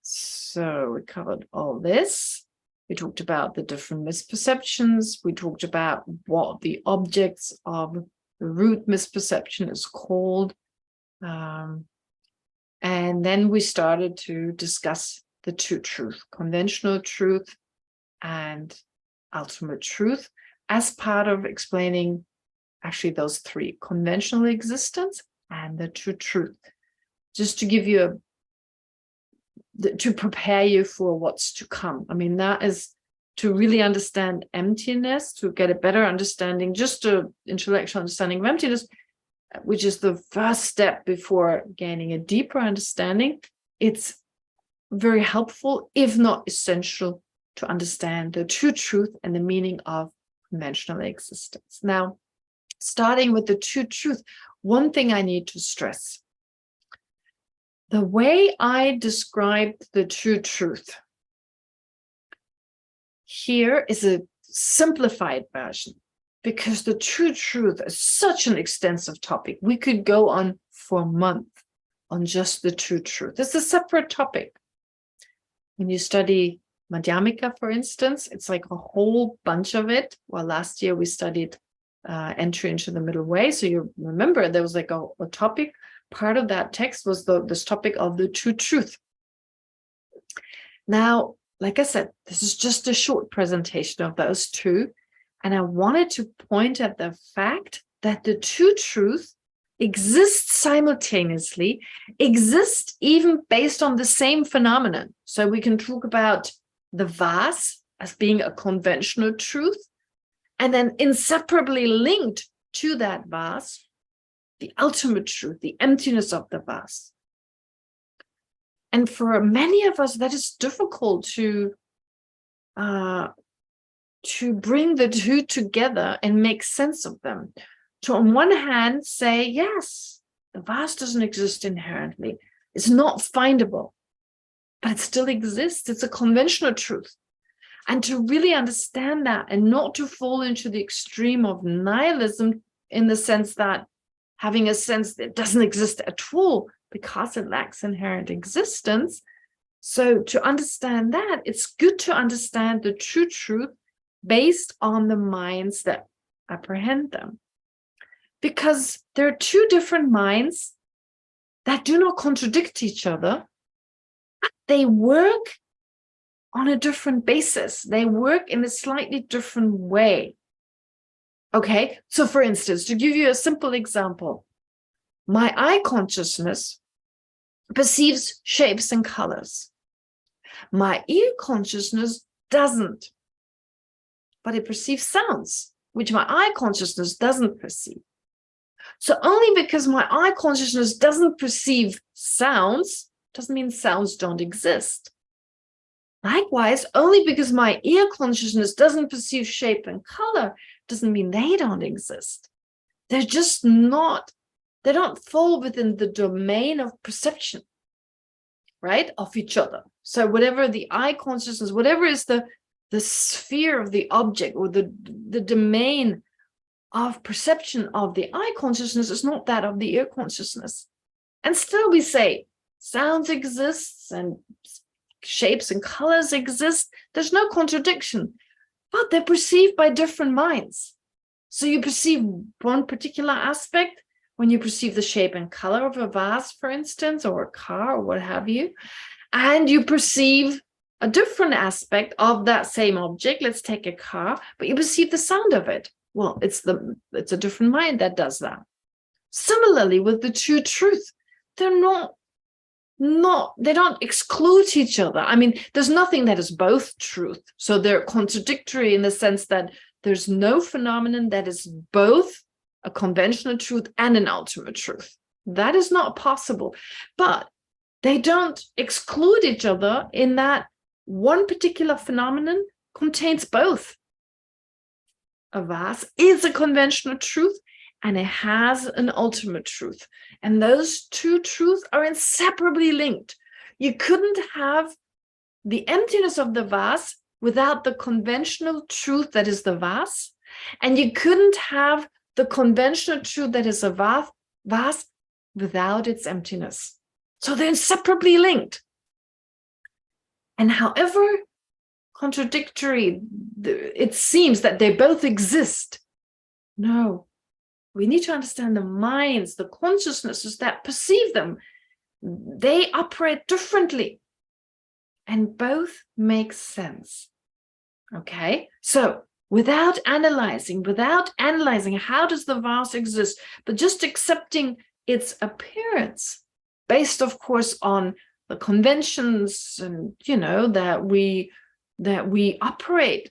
So we covered all this. We talked about the different misperceptions. We talked about what the objects of the root misperception is called. And then we started to discuss the two truths, conventional truth and ultimate truth, as part of explaining actually those three: conventional existence and the true truth, just to give you to prepare you for what's to come. I mean, that is to really understand emptiness, to get a better understanding, just an intellectual understanding of emptiness, which is the first step before gaining a deeper understanding. It's very helpful, if not essential, to understand the true truth and the meaning of conventional existence. Now, starting with the true truth, one thing I need to stress. The way I described the true truth here is a simplified version, because the true truth is such an extensive topic. We could go on for a month on just the true truth. It's a separate topic. When you study Madhyamika, for instance, it's like a whole bunch of it. Well, last year we studied entry into the middle way. So you remember there was like a topic. Part of that text was this topic of the true truth. Now, like I said, this is just a short presentation of those two. And I wanted to point at the fact that the true truth exists simultaneously, exists even based on the same phenomenon. So we can talk about the vase as being a conventional truth, and then inseparably linked to that vase, the ultimate truth, the emptiness of the vase. And for many of us, that is difficult to bring the two together and make sense of them. To, on one hand, say, yes, the vase doesn't exist inherently. It's not findable, but it still exists. It's a conventional truth. And to really understand that and not to fall into the extreme of nihilism in the sense that having a sense that it doesn't exist at all because it lacks inherent existence. So to understand that, it's good to understand the true truth based on the minds that apprehend them. Because there are two different minds that do not contradict each other. They work on a different basis. They work in a slightly different way. Okay, so for instance, to give you a simple example, my eye consciousness perceives shapes and colors. My ear consciousness doesn't, but it perceives sounds, which my eye consciousness doesn't perceive. So only because my eye consciousness doesn't perceive sounds doesn't mean sounds don't exist. Likewise, only because my ear consciousness doesn't perceive shape and color doesn't mean they don't exist. They're just not, they don't fall within the domain of perception, right, of each other. So whatever the eye consciousness, whatever is the sphere of the object or the domain of perception of the eye consciousness is not that of the ear consciousness. And still we say sounds exists and shapes and colors exist. There's no contradiction, but they're perceived by different minds. So you perceive one particular aspect when you perceive the shape and color of a vase, for instance, or a car or what have you, and you perceive a different aspect of that same object. Let's take a car, but you perceive the sound of it. Well, it's a different mind that does that. Similarly, with the true truth, they don't exclude each other. I mean, there's nothing that is both truth. So they're contradictory in the sense that there's no phenomenon that is both a conventional truth and an ultimate truth. That is not possible. But they don't exclude each other in that one particular phenomenon contains both. A vase is a conventional truth and it has an ultimate truth. And those two truths are inseparably linked. You couldn't have the emptiness of the vase without the conventional truth that is the vase. And you couldn't have the conventional truth that is a vase without its emptiness. So they're inseparably linked. And however contradictory it seems that they both exist, no, we need to understand the minds, the consciousnesses that perceive them. They operate differently and both make sense. Okay, so without analyzing how does the vase exist, but just accepting its appearance based, of course, on the conventions and, that we operate,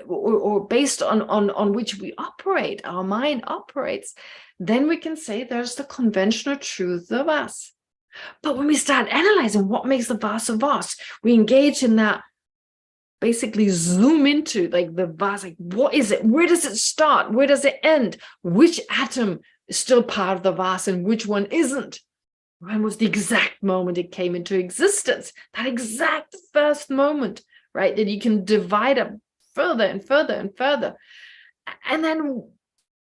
or based on which we operate, our mind operates, then we can say there's the conventional truth of us. But when we start analyzing what makes the vase a vase, we engage in that basically zoom into like the vase, like what is it? Where does it start? Where does it end? Which atom is still part of the vase and which one isn't? When was the exact moment it came into existence? That exact first moment, right? That you can divide up further and further and further. And then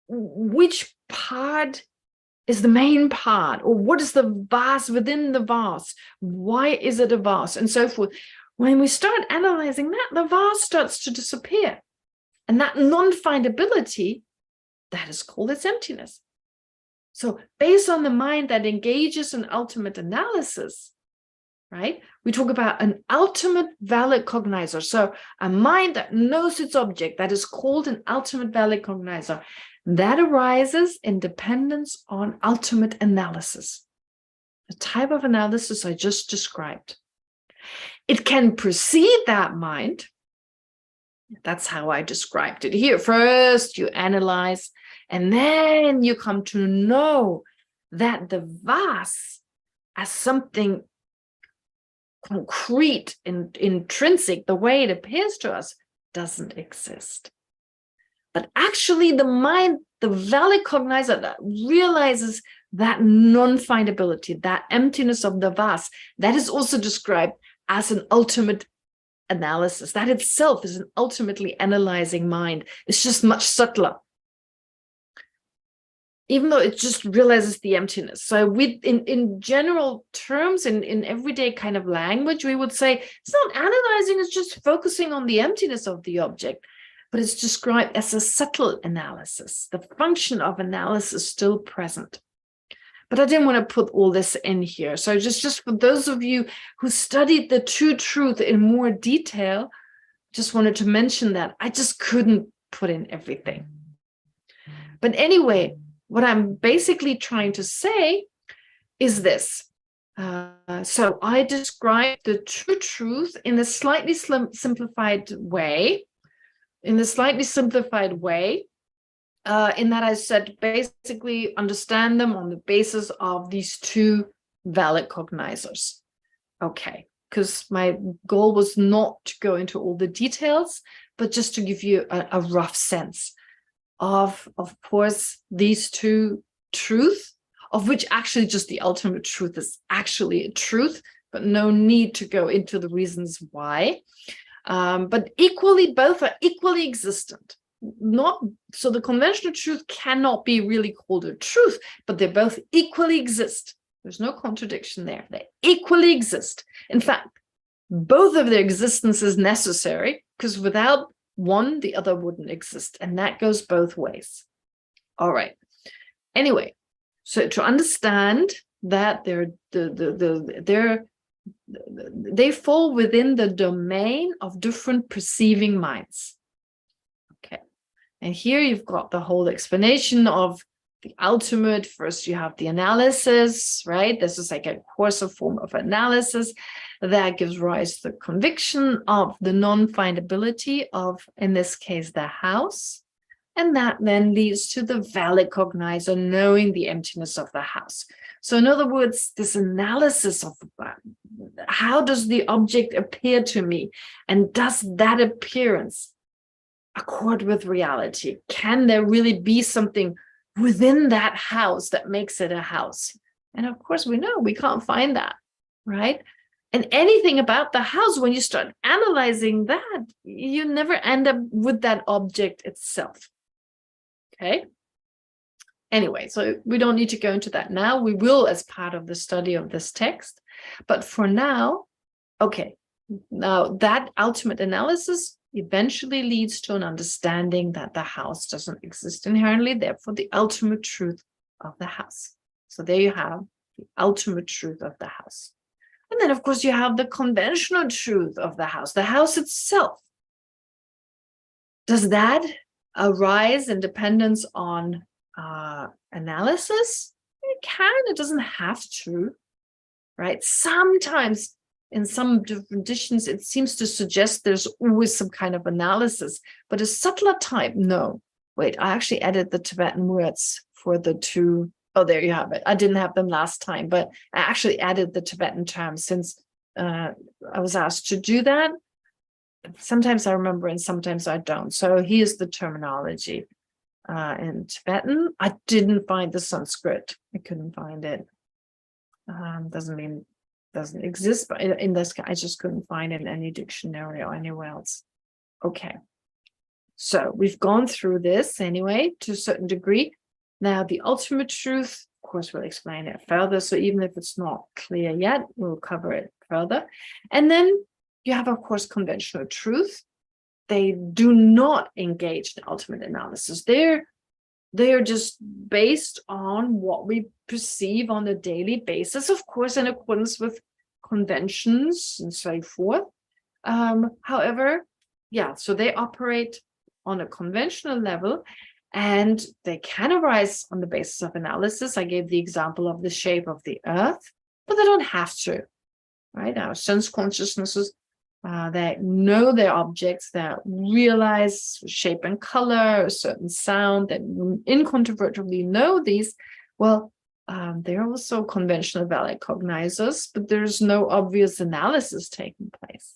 which part is the main part, or what is the vase within the vase? Why is it a vase? And so forth. When we start analyzing that, the vase starts to disappear. And that non-findability, that is called its emptiness. So based on the mind that engages in ultimate analysis, right, we talk about an ultimate valid cognizer. So a mind that knows its object, that is called an ultimate valid cognizer, that arises in dependence on ultimate analysis, the type of analysis I just described. It can precede that mind. That's how I described it here. First, you analyze, and then you come to know that the vase as something concrete and intrinsic, the way it appears to us, doesn't exist. But actually, the mind, the valid cognizer that realizes that non-findability, that emptiness of the vase, that is also described as an ultimate analysis. That itself is an ultimately analyzing mind. It's just much subtler, even though it just realizes the emptiness. So in general terms, in everyday kind of language, we would say it's not analyzing, it's just focusing on the emptiness of the object. But it's described as a subtle analysis, the function of analysis still present. But I didn't want to put all this in here. So just for those of you who studied the true truth in more detail, just wanted to mention that I just couldn't put in everything. But anyway, what I'm basically trying to say is this. So I described the true truth in a slightly simplified way, in that I said basically understand them on the basis of these two valid cognizers. Okay, because my goal was not to go into all the details, but just to give you a rough sense of course, these two truths, of which actually just the ultimate truth is actually a truth, but no need to go into the reasons why. But equally, both are equally existent. Not so the conventional truth cannot be really called a truth, but they both equally exist. There's no contradiction there. They equally exist. In fact, both of their existence is necessary, because without one, the other wouldn't exist, and that goes both ways. All right. Anyway, so to understand that they fall within the domain of different perceiving minds. Okay. And here you've got the whole explanation of the ultimate. First, you have the analysis, right? This is like a coarser form of analysis that gives rise to the conviction of the non-findability of, in this case, the house. And that then leads to the valid cognizer knowing the emptiness of the house. So in other words, this analysis of how does the object appear to me? And does that appearance accord with reality? Can there really be something within that house that makes it a house? And of course, we know we can't find that, right? And anything about the house, when you start analyzing that, you never end up with that object itself. Okay. Anyway, so we don't need to go into that now. We will as part of the study of this text. But for now, okay, now that ultimate analysis eventually leads to an understanding that the house doesn't exist inherently, therefore the ultimate truth of the house. So there you have the ultimate truth of the house. And then, of course, you have the conventional truth of the house itself. Does that arise in dependence on analysis? It can, it doesn't have to, right? Sometimes in some different editions, it seems to suggest there's always some kind of analysis, but a subtler type, no. Wait, I actually added the Tibetan words for the two. Oh, there you have it. I didn't have them last time, but I actually added the Tibetan terms since I was asked to do that. sometimes I remember and sometimes I don't. So here's the terminology in Tibetan. I didn't find the Sanskrit. I couldn't find it. Doesn't mean it doesn't exist, but in this case, I just couldn't find it in any dictionary or anywhere else. Okay. So we've gone through this anyway to a certain degree. Now, the ultimate truth, of course, we'll explain it further. So even if it's not clear yet, we'll cover it further. And then you have, of course, conventional truth. They do not engage in ultimate analysis. They're just based on what we perceive on a daily basis, of course, in accordance with conventions and so forth. However, yeah, so they operate on a conventional level, and they can arise on the basis of analysis. I gave the example of the shape of the earth, but they don't have to, right? Our sense consciousnesses that know their objects, that realize shape and color, a certain sound, that incontrovertibly know these, well, they're also conventional valid cognizers, but there's no obvious analysis taking place.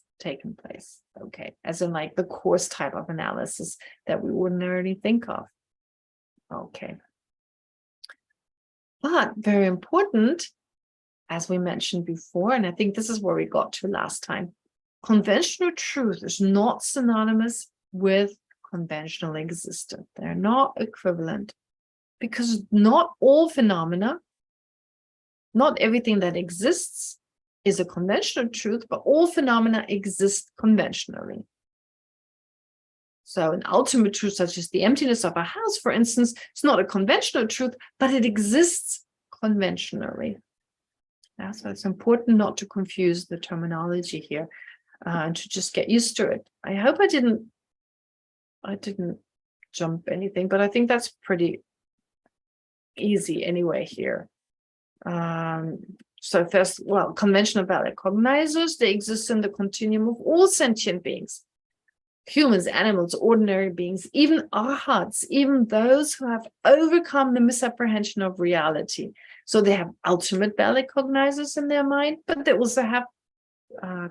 Okay, as in like the coarse type of analysis that we ordinarily think of. Okay. But very important, as we mentioned before, and I think this is where we got to last time, conventional truth is not synonymous with conventional existence. They're not equivalent, because not all phenomena, not everything that exists is a conventional truth, but all phenomena exist conventionally. So an ultimate truth, such as the emptiness of a house, for instance, is not a conventional truth, but it exists conventionally. Yeah, so it's important not to confuse the terminology here, and to just get used to it. I hope I didn't jump anything, but I think that's pretty easy anyway here. So first, well, conventional valid cognizers, they exist in the continuum of all sentient beings. Humans, animals, ordinary beings, even arhats, even those who have overcome the misapprehension of reality. So they have ultimate valid cognizers in their mind, but they also have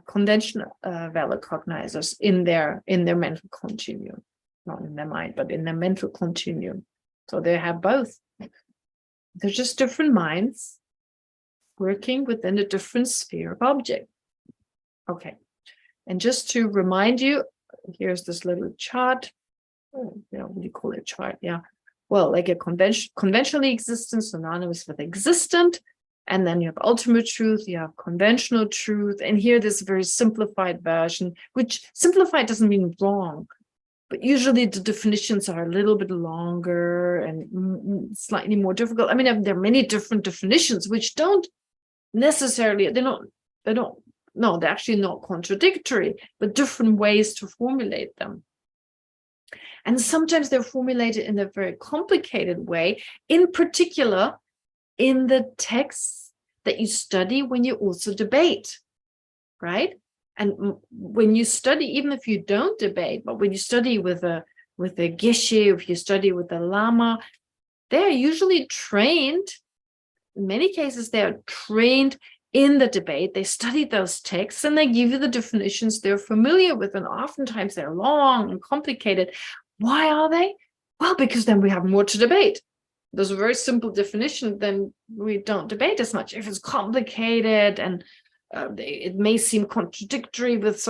conventional valid cognizers in their mental continuum, not in their mind, but in their mental continuum. So they have both. They're just different minds working within a different sphere of object. Okay, and just to remind you, here's this little chart. What do you call it? Chart, yeah. Well, like a conventionally existent, synonymous with existent, and then you have ultimate truth, you have conventional truth, and here this very simplified version, which simplified doesn't mean wrong, but usually the definitions are a little bit longer and slightly more difficult. I mean, there are many different definitions which don't necessarily, they're actually not contradictory, but different ways to formulate them. And sometimes they're formulated in a very complicated way, in particular in the texts that you study when you also debate, right? And when you study, even if you don't debate, but when you study with a Geshe, if you study with a Lama, they're usually trained, in many cases, they're trained in the debate. They study those texts and they give you the definitions they're familiar with, and oftentimes they're long and complicated. Why are they? Well, because then we have more to debate. There's a very simple definition, then we don't debate as much. If it's complicated and it may seem contradictory with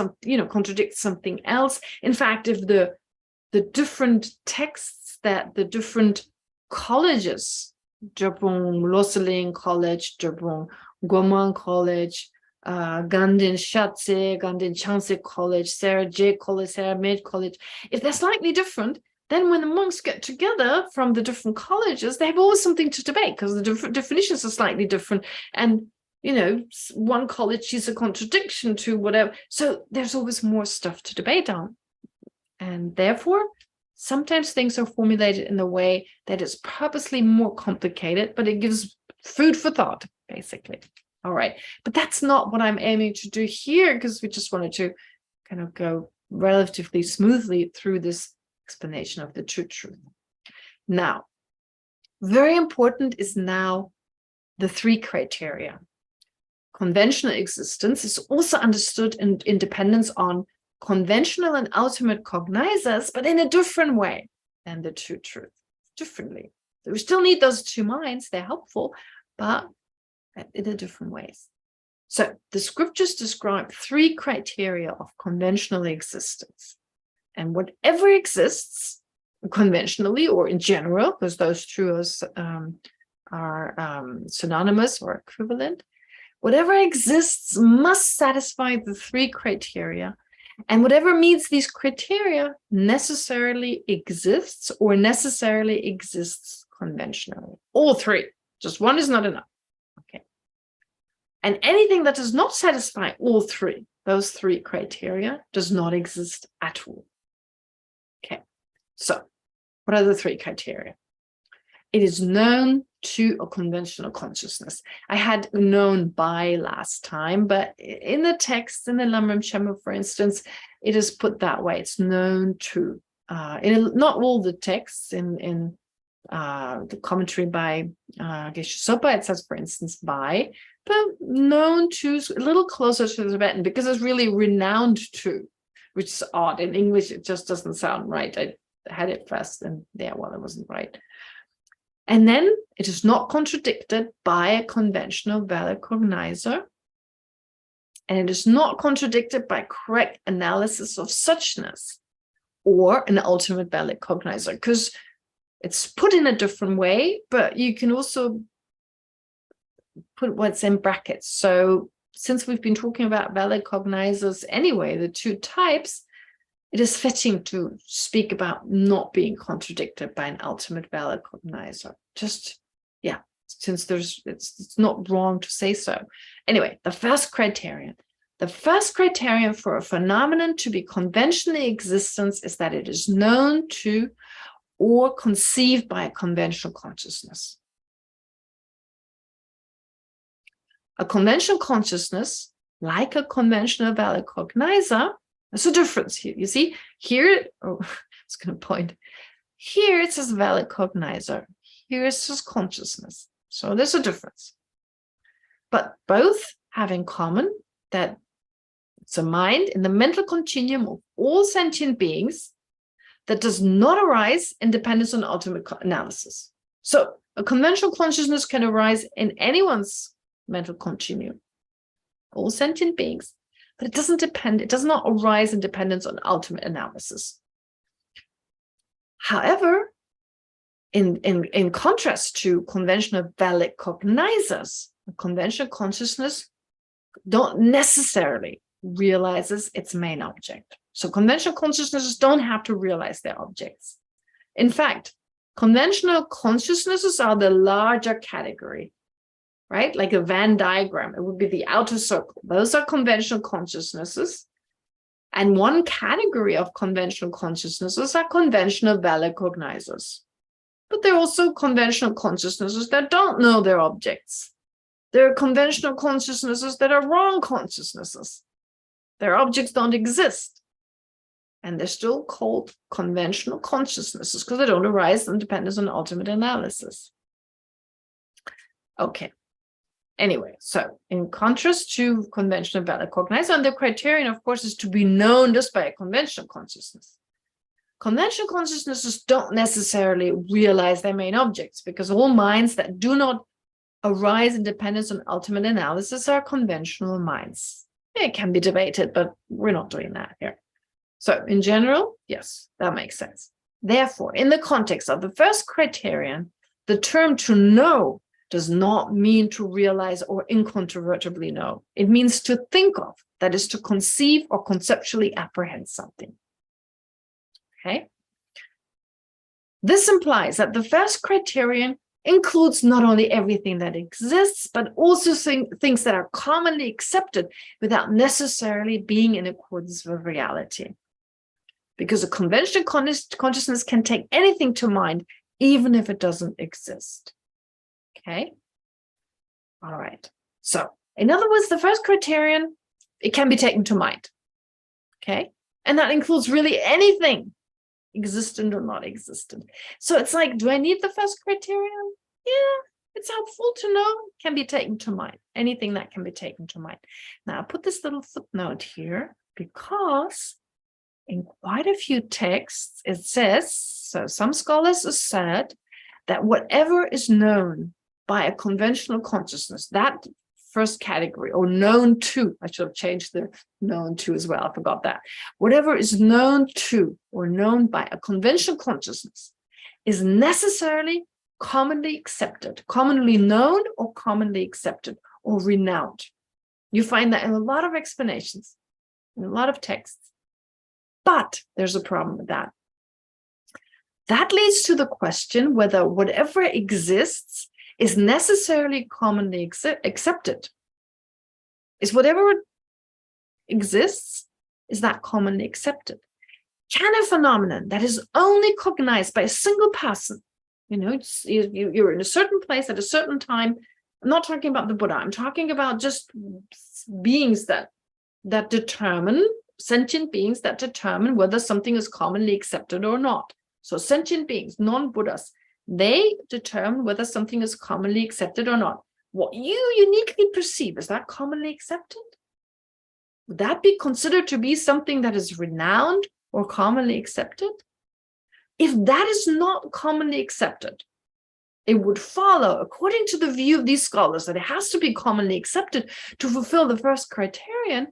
contradict something else. In fact, if the different texts that the different colleges, Jabong Loseling College, Jabong Goman College, Gandin Shatse, Gandin Changse College, Sarah J College, Sarah Maid College, if they're slightly different, then when the monks get together from the different colleges, they have always something to debate because the different definitions are slightly different. And, one college sees a contradiction to whatever. So there's always more stuff to debate on. And therefore, sometimes things are formulated in a way that is purposely more complicated, but it gives food for thought, basically. All right. But that's not what I'm aiming to do here, because we just wanted to kind of go relatively smoothly through this explanation of the true truth. Now, very important is now the three criteria. Conventional existence is also understood in dependence on conventional and ultimate cognizers, but in a different way than the true truth, differently. So we still need those two minds, they're helpful, but in a different ways. So the scriptures describe three criteria of conventional existence. And whatever exists conventionally or in general, because those two are synonymous or equivalent, whatever exists must satisfy the three criteria. And whatever meets these criteria necessarily exists or necessarily exists conventionally. All three. Just one is not enough. Okay. And anything that does not satisfy all three, those three criteria, does not exist at all. Okay. So what are the three criteria? It is known to a conventional consciousness. I had known by last time, but in the text, in the Lamrim Shema, for instance, it is put that way. It's known to. In not all the texts, in the commentary by Geshe, it says, for instance, by, but known to, a little closer to the Tibetan, because it's really renowned to, which is odd. In English, it just doesn't sound right. I had it first, and it wasn't right. And then it is not contradicted by a conventional valid cognizer. And it is not contradicted by correct analysis of suchness or an ultimate valid cognizer, because it's put in a different way, but you can also put what's in brackets. So since we've been talking about valid cognizers anyway, the two types, it is fitting to speak about not being contradicted by an ultimate valid cognizer. Just, yeah, since it's not wrong to say so. Anyway, the first criterion for a phenomenon to be conventionally existent is that it is known to or conceived by a conventional consciousness. A conventional consciousness, like a conventional valid cognizer, there's a difference here. You see, here, I was going to point, here it says valid cognizer, here it says consciousness. So there's a difference. But both have in common that it's a mind in the mental continuum of all sentient beings that does not arise in dependence on ultimate analysis. So a conventional consciousness can arise in anyone's mental continuum, all sentient beings, but it does not arise in dependence on ultimate analysis. However, in contrast to conventional valid cognizers, conventional consciousness don't necessarily realizes its main object. So conventional consciousnesses don't have to realize their objects. In fact, conventional consciousnesses are the larger category, right? Like a Venn diagram, it would be the outer circle. Those are conventional consciousnesses. And one category of conventional consciousnesses are conventional valid cognizers. But there are also conventional consciousnesses that don't know their objects. There are conventional consciousnesses that are wrong consciousnesses. Their objects don't exist. And they're still called conventional consciousnesses because they don't arise in dependence on ultimate analysis. Okay. Anyway, so in contrast to conventional valid cognizer, and the criterion, of course, is to be known just by a conventional consciousness. Conventional consciousnesses don't necessarily realize their main objects because all minds that do not arise in dependence on ultimate analysis are conventional minds. It can be debated, but we're not doing that here. So in general, yes, that makes sense. Therefore, in the context of the first criterion, the term to know does not mean to realize or incontrovertibly know. It means to think of, that is to conceive or conceptually apprehend something. Okay? This implies that the first criterion includes not only everything that exists, but also things that are commonly accepted without necessarily being in accordance with reality. Because a conventional consciousness can take anything to mind, even if it doesn't exist. Okay? All right. So, in other words, the first criterion, it can be taken to mind. Okay? And that includes really anything, existent or not existent. So it's like, do I need the first criterion? Yeah, it's helpful to know, can be taken to mind. Anything that can be taken to mind. Now, I put this little footnote here because in quite a few texts, it says, so some scholars have said that whatever is known by a conventional consciousness, that first category, or known to, I should have changed the known to as well, I forgot that. Whatever is known to or known by a conventional consciousness is necessarily commonly accepted, commonly known or commonly accepted or renowned. You find that in a lot of explanations, in a lot of texts. But there's a problem with that. That leads to the question whether whatever exists is necessarily commonly accepted. Is whatever exists, is that commonly accepted? Can a phenomenon that is only cognized by a single person, you're in a certain place at a certain time, I'm not talking about the Buddha, I'm talking about just beings that determine, sentient beings that determine whether something is commonly accepted or not. So sentient beings, non-Buddhas, they determine whether something is commonly accepted or not. What you uniquely perceive, is that commonly accepted? Would that be considered to be something that is renowned or commonly accepted? If that is not commonly accepted, it would follow, according to the view of these scholars, that it has to be commonly accepted to fulfill the first criterion,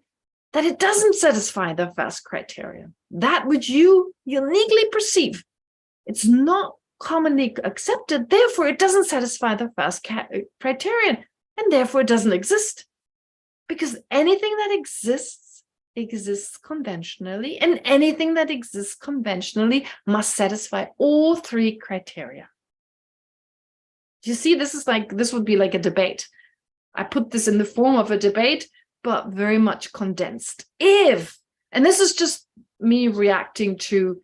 that it doesn't satisfy the first criterion. That which you uniquely perceive, it's not commonly accepted, therefore it doesn't satisfy the first criterion, and therefore it doesn't exist. Because anything that exists conventionally, and anything that exists conventionally must satisfy all three criteria. You see, this would be like a debate. I put this in the form of a debate, but very much condensed. And this is just me reacting to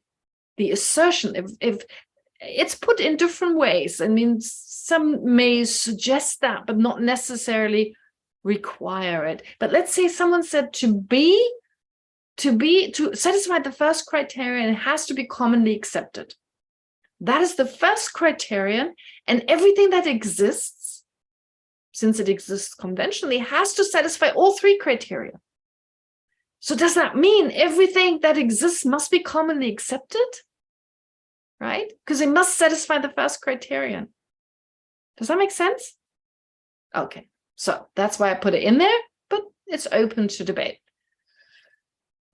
the assertion, if it's put in different ways. I mean, some may suggest that, but not necessarily require it. But let's say someone said to satisfy the first criterion, it has to be commonly accepted. That is the first criterion, and everything that exists, since it exists conventionally, has to satisfy all three criteria. So does that mean everything that exists must be commonly accepted? Right? Because it must satisfy the first criterion. Does that make sense? Okay, so that's why I put it in there, but it's open to debate.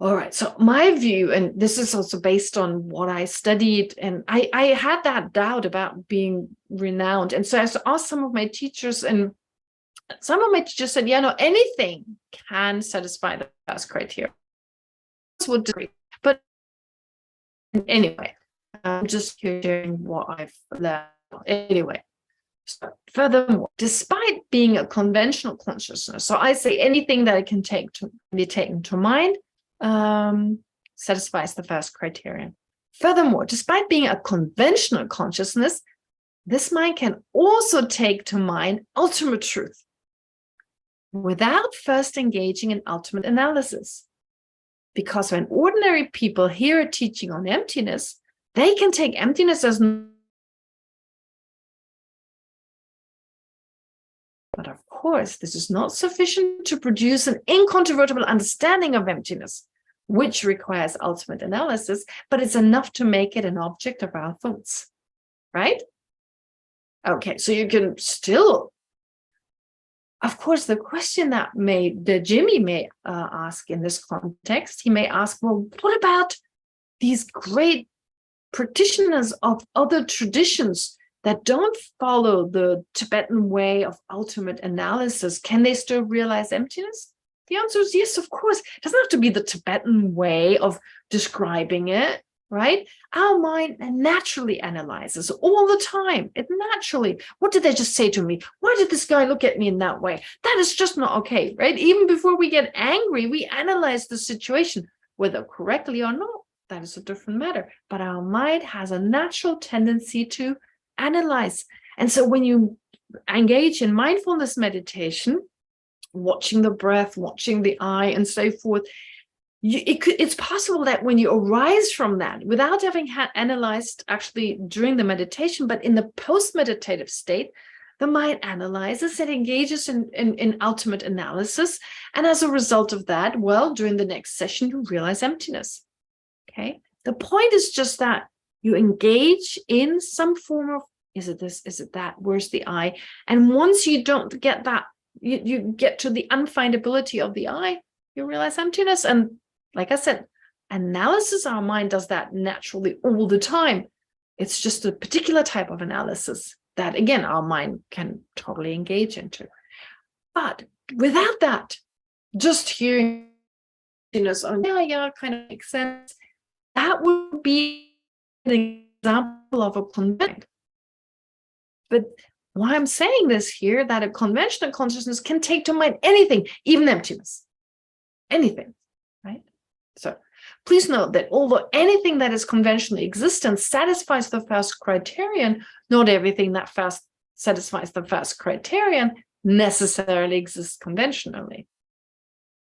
All right, so my view, and this is also based on what I studied, and I had that doubt about being renowned. And so I asked some of my teachers, and some of my teachers said, yeah, no, anything can satisfy the first criteria. Would agree. But anyway, I'm just sharing what I've learned. Anyway, so furthermore, despite being a conventional consciousness, so I say anything that it can be taken to mind, satisfies the first criterion. Furthermore, despite being a conventional consciousness, this mind can also take to mind ultimate truth without first engaging in ultimate analysis. Because when ordinary people hear a teaching on emptiness, they can take emptiness as. But of course, this is not sufficient to produce an incontrovertible understanding of emptiness, which requires ultimate analysis, but it's enough to make it an object of our thoughts, right? Okay, so you can still, of course, the question that Jimmy may ask in this context, he may ask, well, what about these great practitioners of other traditions that don't follow the Tibetan way of ultimate analysis? Can they still realize emptiness? The answer is yes, of course. It doesn't have to be the Tibetan way of describing it, right? Our mind naturally analyzes all the time. It naturally, what did they just say to me? Why did this guy look at me in that way? That is just not okay, right? Even before we get angry, we analyze the situation, whether correctly or not. That is a different matter. But our mind has a natural tendency to analyze. And so when you engage in mindfulness meditation, watching the breath, watching the eye, and so forth, it's possible that when you arise from that, without having analyzed actually during the meditation, but in the post-meditative state, the mind analyzes, it engages in ultimate analysis. And as a result of that, well, during the next session, you realize emptiness. Okay. The point is just that you engage in some form of, is it this, is it that, where's the I? And once you don't get that, you get to the unfindability of the I, you realize emptiness. And like I said, analysis, our mind does that naturally all the time. It's just a particular type of analysis that, again, our mind can totally engage into. But without that, just hearing, yeah, kind of makes sense. That would be an example of a convention. But why I'm saying this here, that a conventional consciousness can take to mind anything, even emptiness, anything, right? So please note that although anything that is conventionally existent satisfies the first criterion, not everything that first satisfies the first criterion necessarily exists conventionally.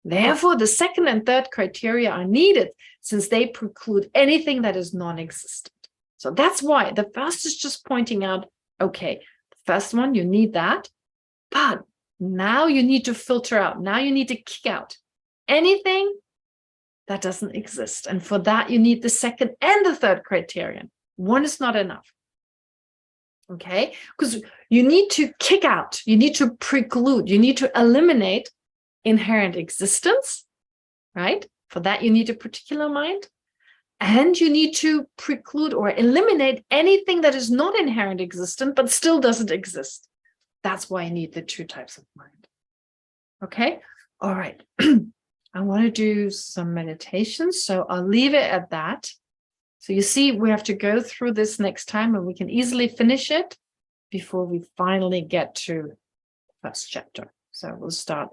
Therefore, the second and third criteria are needed since they preclude anything that is non-existent. So that's why the first is just pointing out, okay, the first one, you need that, but now you need to filter out. Now you need to kick out anything that doesn't exist. And for that, you need the second and the third criterion. One is not enough. Okay, because you need to kick out, you need to preclude, you need to eliminate inherent existence, right? For that, you need a particular mind. And you need to preclude or eliminate anything that is not inherent existent, but still doesn't exist. That's why you need the two types of mind. Okay, all right. I want to do some meditation, so I'll leave it at that. So you see, we have to go through this next time, and we can easily finish it before we finally get to the first chapter. So we'll start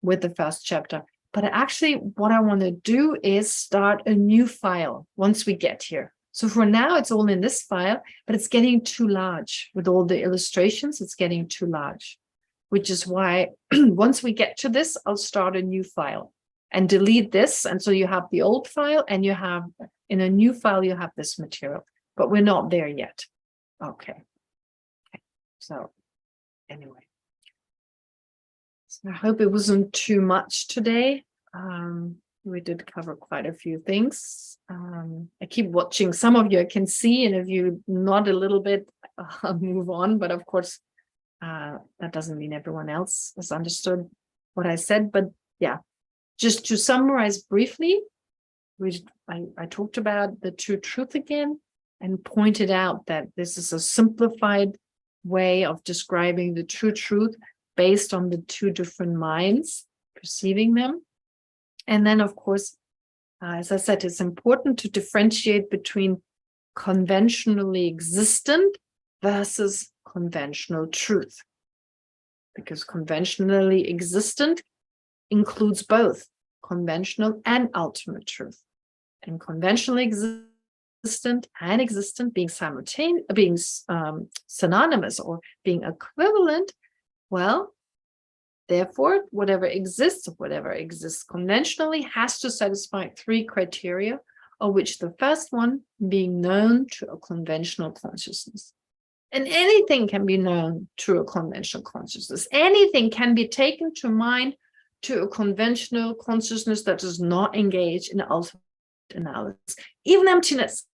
with the first chapter. But actually, what I want to do is start a new file once we get here. So for now, it's all in this file, but it's getting too large. With all the illustrations, it's getting too large, which is why once we get to this, I'll start a new file and delete this. And so you have the old file, and you have, in a new file, you have this material, but we're not there yet. Okay. So anyway. I hope it wasn't too much today. We did cover quite a few things. I keep watching. Some of you I can see, and if you nod a little bit, I'll move on. But of course, that doesn't mean everyone else has understood what I said. But yeah, just to summarize briefly, I talked about the true truth again and pointed out that this is a simplified way of describing the true truth based on the two different minds perceiving them. And then, of course, as I said, it's important to differentiate between conventionally existent versus conventional truth, because conventionally existent includes both conventional and ultimate truth. And conventionally existent and existent being simultaneous, being synonymous or being equivalent, well, therefore, whatever exists conventionally has to satisfy three criteria, of which the first one being known to a conventional consciousness. And anything can be known to a conventional consciousness. Anything can be taken to mind to a conventional consciousness that does not engage in ultimate analysis. Even emptiness.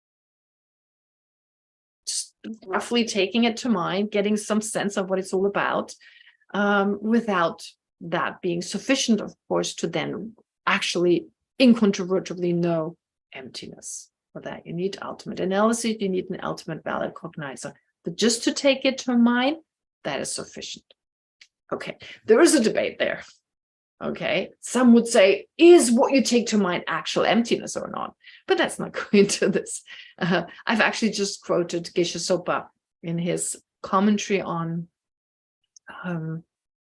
Just roughly taking it to mind, getting some sense of what it's all about, without that being sufficient, of course, to then actually incontrovertibly know emptiness. For that, you need ultimate analysis, you need an ultimate valid cognizer. But just to take it to mind, that is sufficient. Okay, there is a debate there. Okay, some would say, is what you take to mind actual emptiness or not? But let's not go into this. I've actually just quoted Geshe Sopa in his commentary on the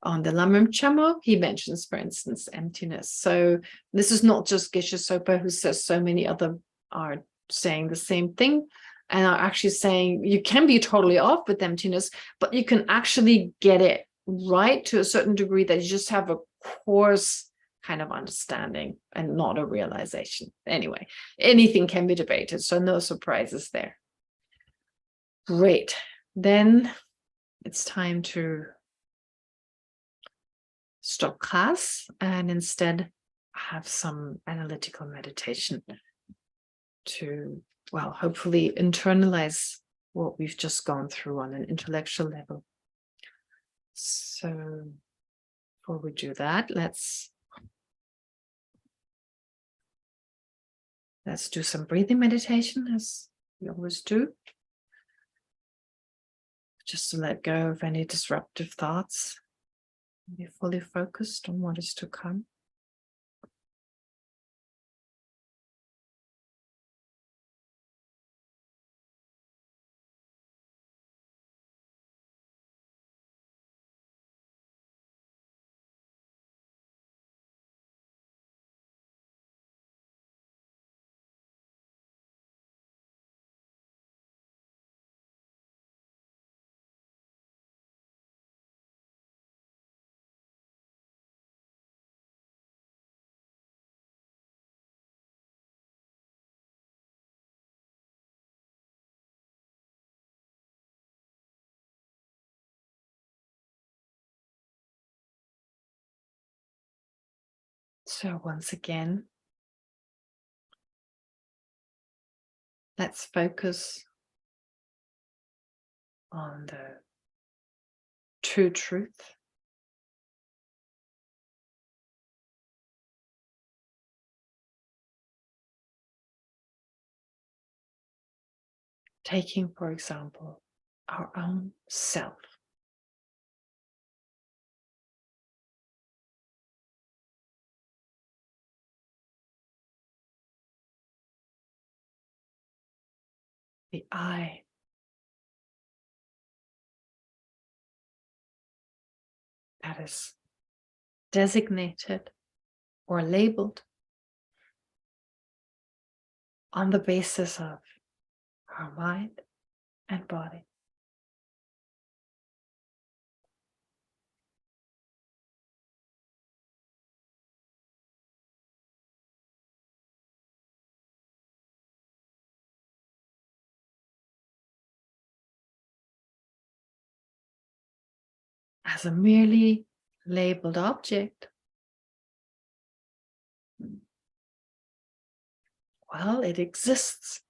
Lamrim Chamo. He mentions, for instance, emptiness. So this is not just Geshe Sopa who says, so many other are saying the same thing and are actually saying you can be totally off with emptiness, but you can actually get it right to a certain degree that you just have a coarse kind of understanding and not a realization. Anyway, anything can be debated, so no surprises there. Great. Then it's time to stop class and instead have some analytical meditation. to, well, hopefully internalize what we've just gone through on an intellectual level. So before we do that, let's do some breathing meditation, as we always do, just to let go of any disruptive thoughts and be fully focused on what is to come. So once again, let's focus on the true truth. Taking, for example, our own self. The I. That is designated or labeled on the basis of our mind and body. As a merely labeled object, well, it exists.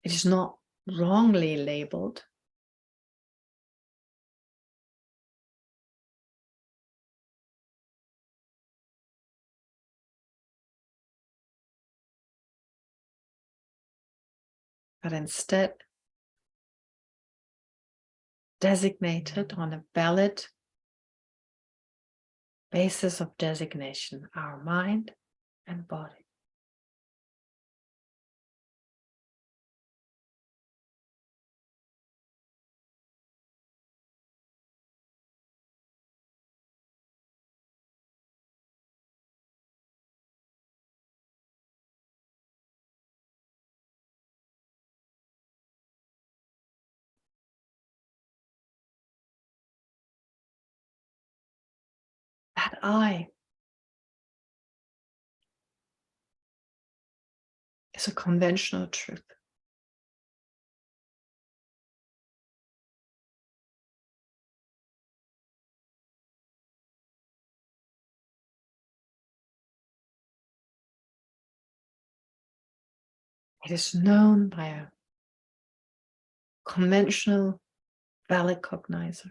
It is not wrongly labeled. But instead designated on a valid basis of designation, our mind and body. That I is a conventional truth. It is known by a conventional valid cognizer.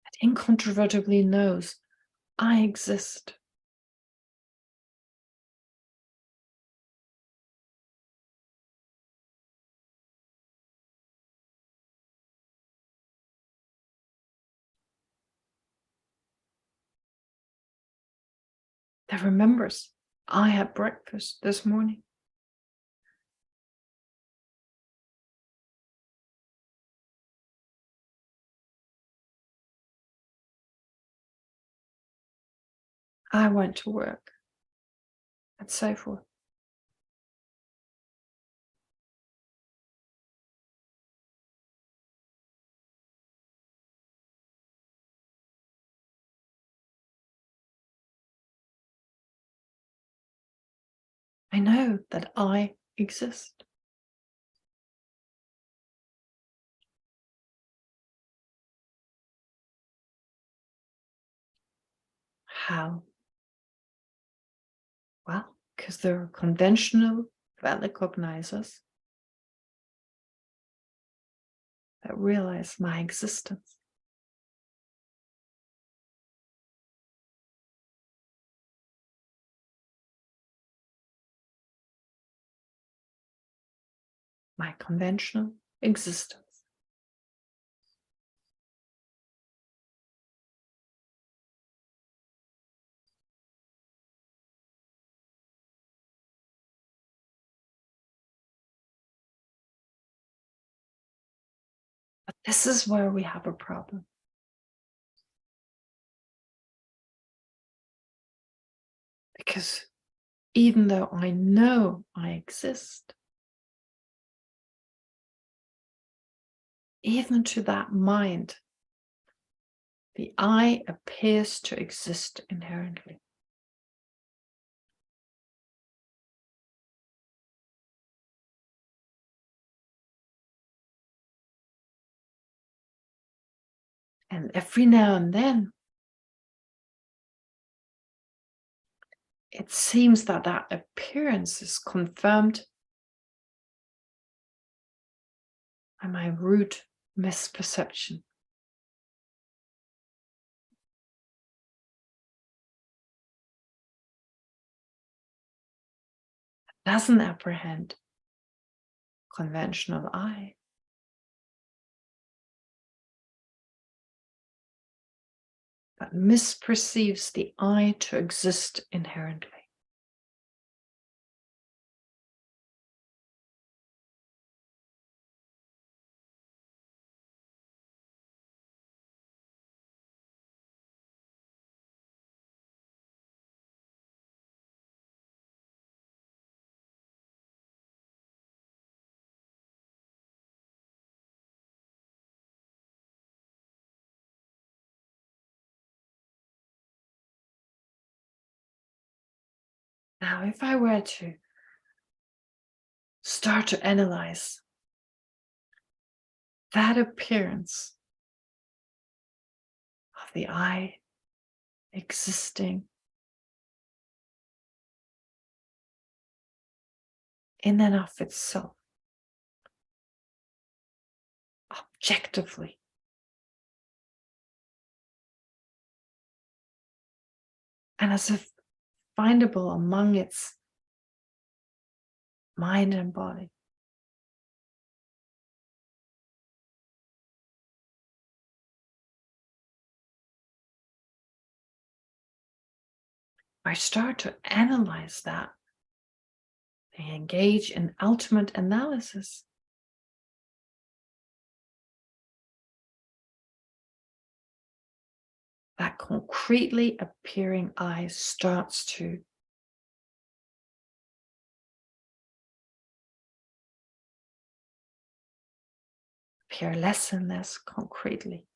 It incontrovertibly knows I exist. That remembers I had breakfast this morning. I went to work, and so forth. I know that I exist. How? Well, because there are conventional valid cognizers that realize my existence. My conventional existence. But this is where we have a problem. Because even though I know I exist, even to that mind, the I appears to exist inherently. And every now and then, it seems that that appearance is confirmed by my root misperception. It doesn't apprehend conventional I. But misperceives the I to exist inherently. Now, if I were to start to analyze that appearance of the I existing in and of itself, objectively, and as if findable among its mind and body. I start to analyze that and engage in ultimate analysis. That concretely appearing I starts to appear less and less concretely.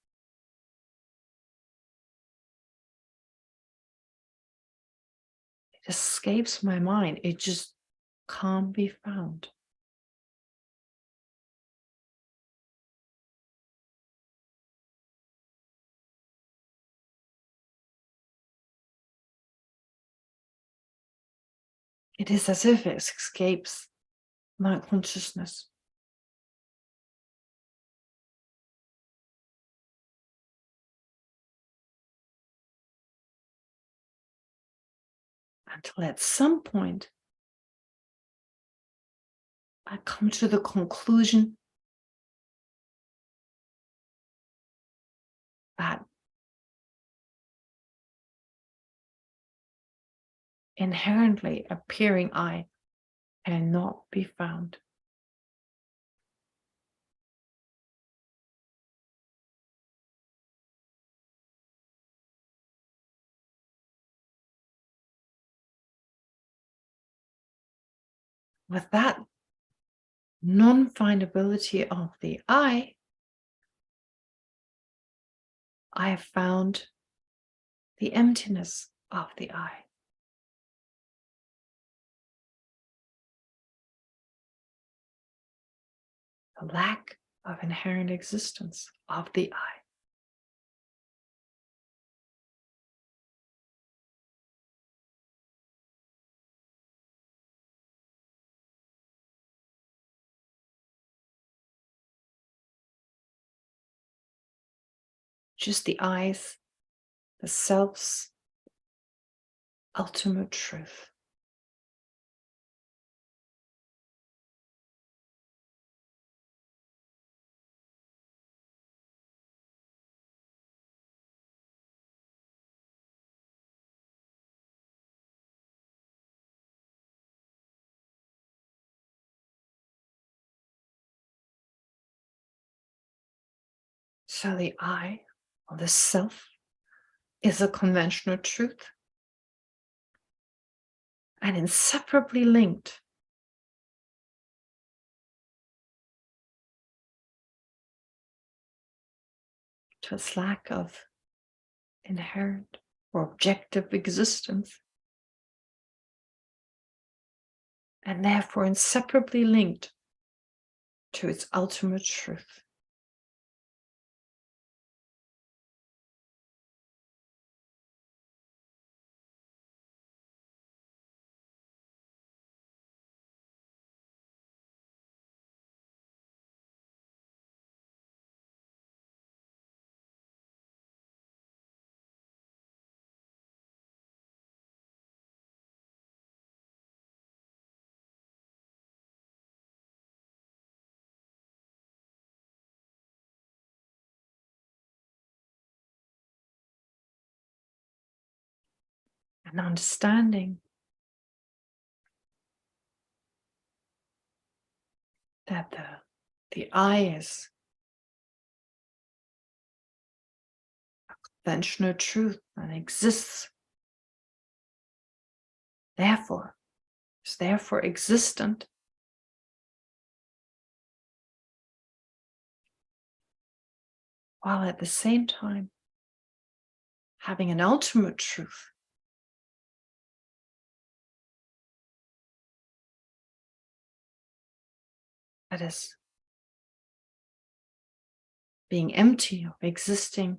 It escapes my mind. It just can't be found. It is as if it escapes my consciousness. Until at some point, I come to the conclusion that inherently appearing I cannot be found. With that non-findability of the I have found the emptiness of the I. The lack of inherent existence of the I. just the eyes, the self's ultimate truth. So the I, or the self, is a conventional truth and inseparably linked to its lack of inherent or objective existence, and therefore inseparably linked to its ultimate truth. And understanding that the I is a conventional truth and exists, therefore, is therefore existent, while at the same time having an ultimate truth that is being empty of existing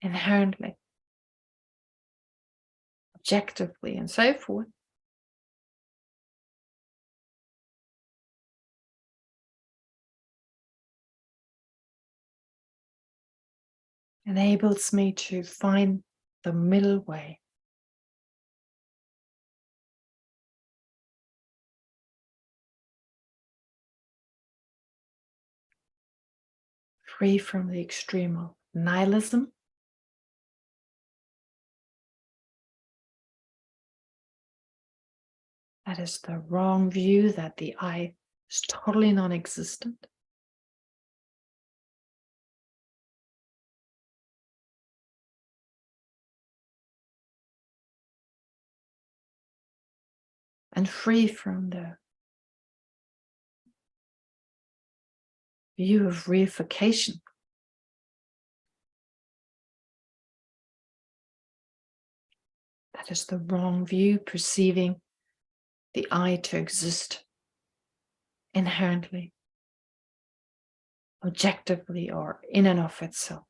inherently, objectively, and so forth, enables me to find the middle way. Free from the extreme of nihilism, that is the wrong view that the I is totally non-existent, and free from the view of reification, that is the wrong view, perceiving the I to exist inherently, objectively, or in and of itself.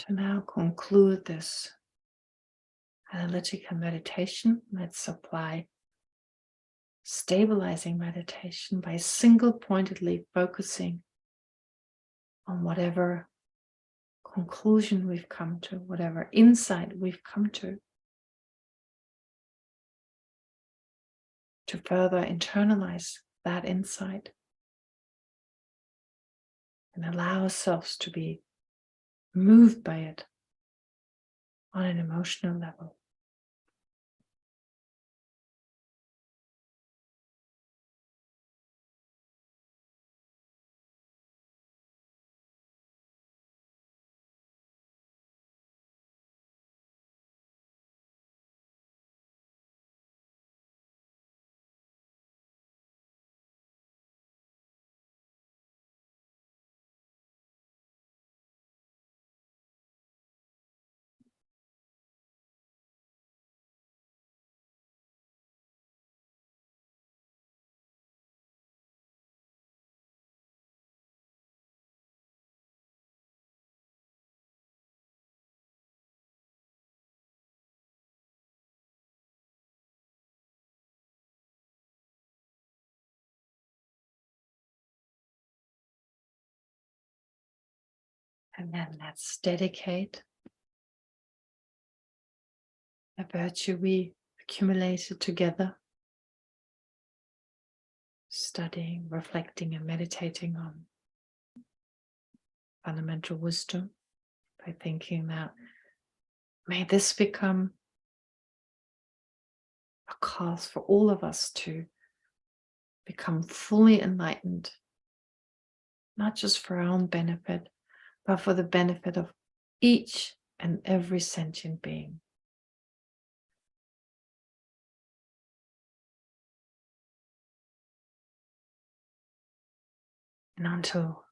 To now conclude this analytical meditation, let's apply stabilizing meditation by single-pointedly focusing on whatever conclusion we've come to, whatever insight we've come to further internalize that insight and allow ourselves to be moved by it on an emotional level. And then let's dedicate a virtue we accumulated together, studying, reflecting, and meditating on fundamental wisdom, by thinking that may this become a cause for all of us to become fully enlightened, not just for our own benefit, but for the benefit of each and every sentient being. And until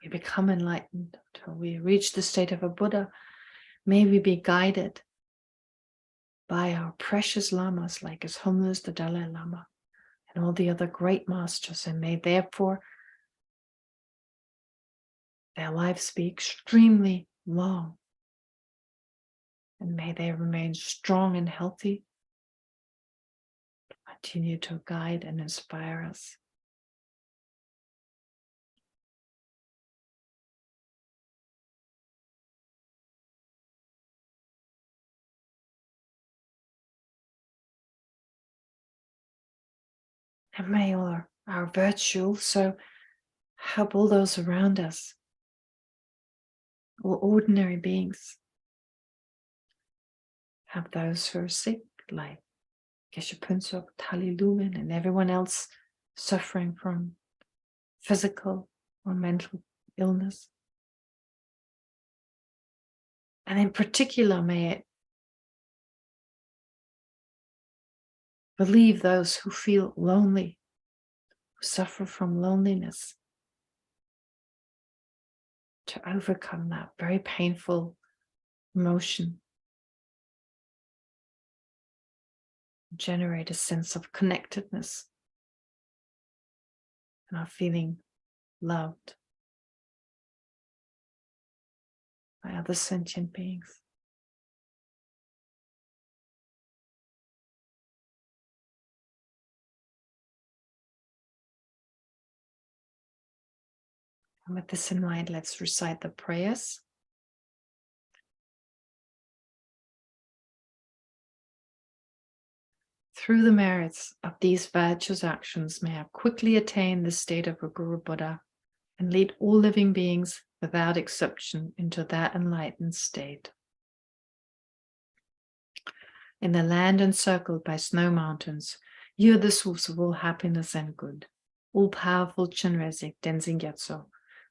we become enlightened, until we reach the state of a Buddha, may we be guided by our precious lamas like His Holiness the Dalai Lama and all the other great masters, and may therefore their lives be extremely long, and may they remain strong and healthy, continue to guide and inspire us. And may our virtue also help all those around us, all ordinary beings. Help those who are sick, like Geshe, Tali Lumen, and everyone else suffering from physical or mental illness. And in particular, may it relieve those who feel lonely, who suffer from loneliness, to overcome that very painful emotion, generate a sense of connectedness and of feeling loved by other sentient beings. And with this in mind, let's recite the prayers. Through the merits of these virtuous actions, may I quickly attain the state of a Guru Buddha and lead all living beings without exception into that enlightened state. In the land encircled by snow mountains, you are the source of all happiness and good. All-powerful Chenrezig Tenzin Gyatso,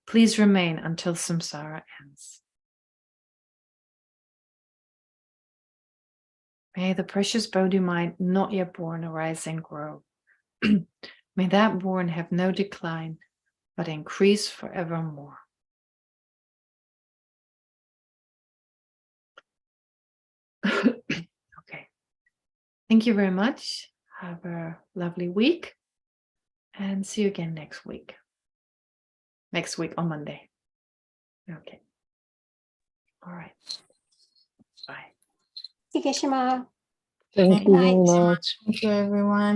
please remain until samsara ends. May the precious Bodhi mind not yet born arise and grow. May that born have no decline, but increase forevermore. Okay. Thank you very much. Have a lovely week and see you again next week. Next week on Monday. Okay. All right. Bye. Thank you Thank very much. you, everyone.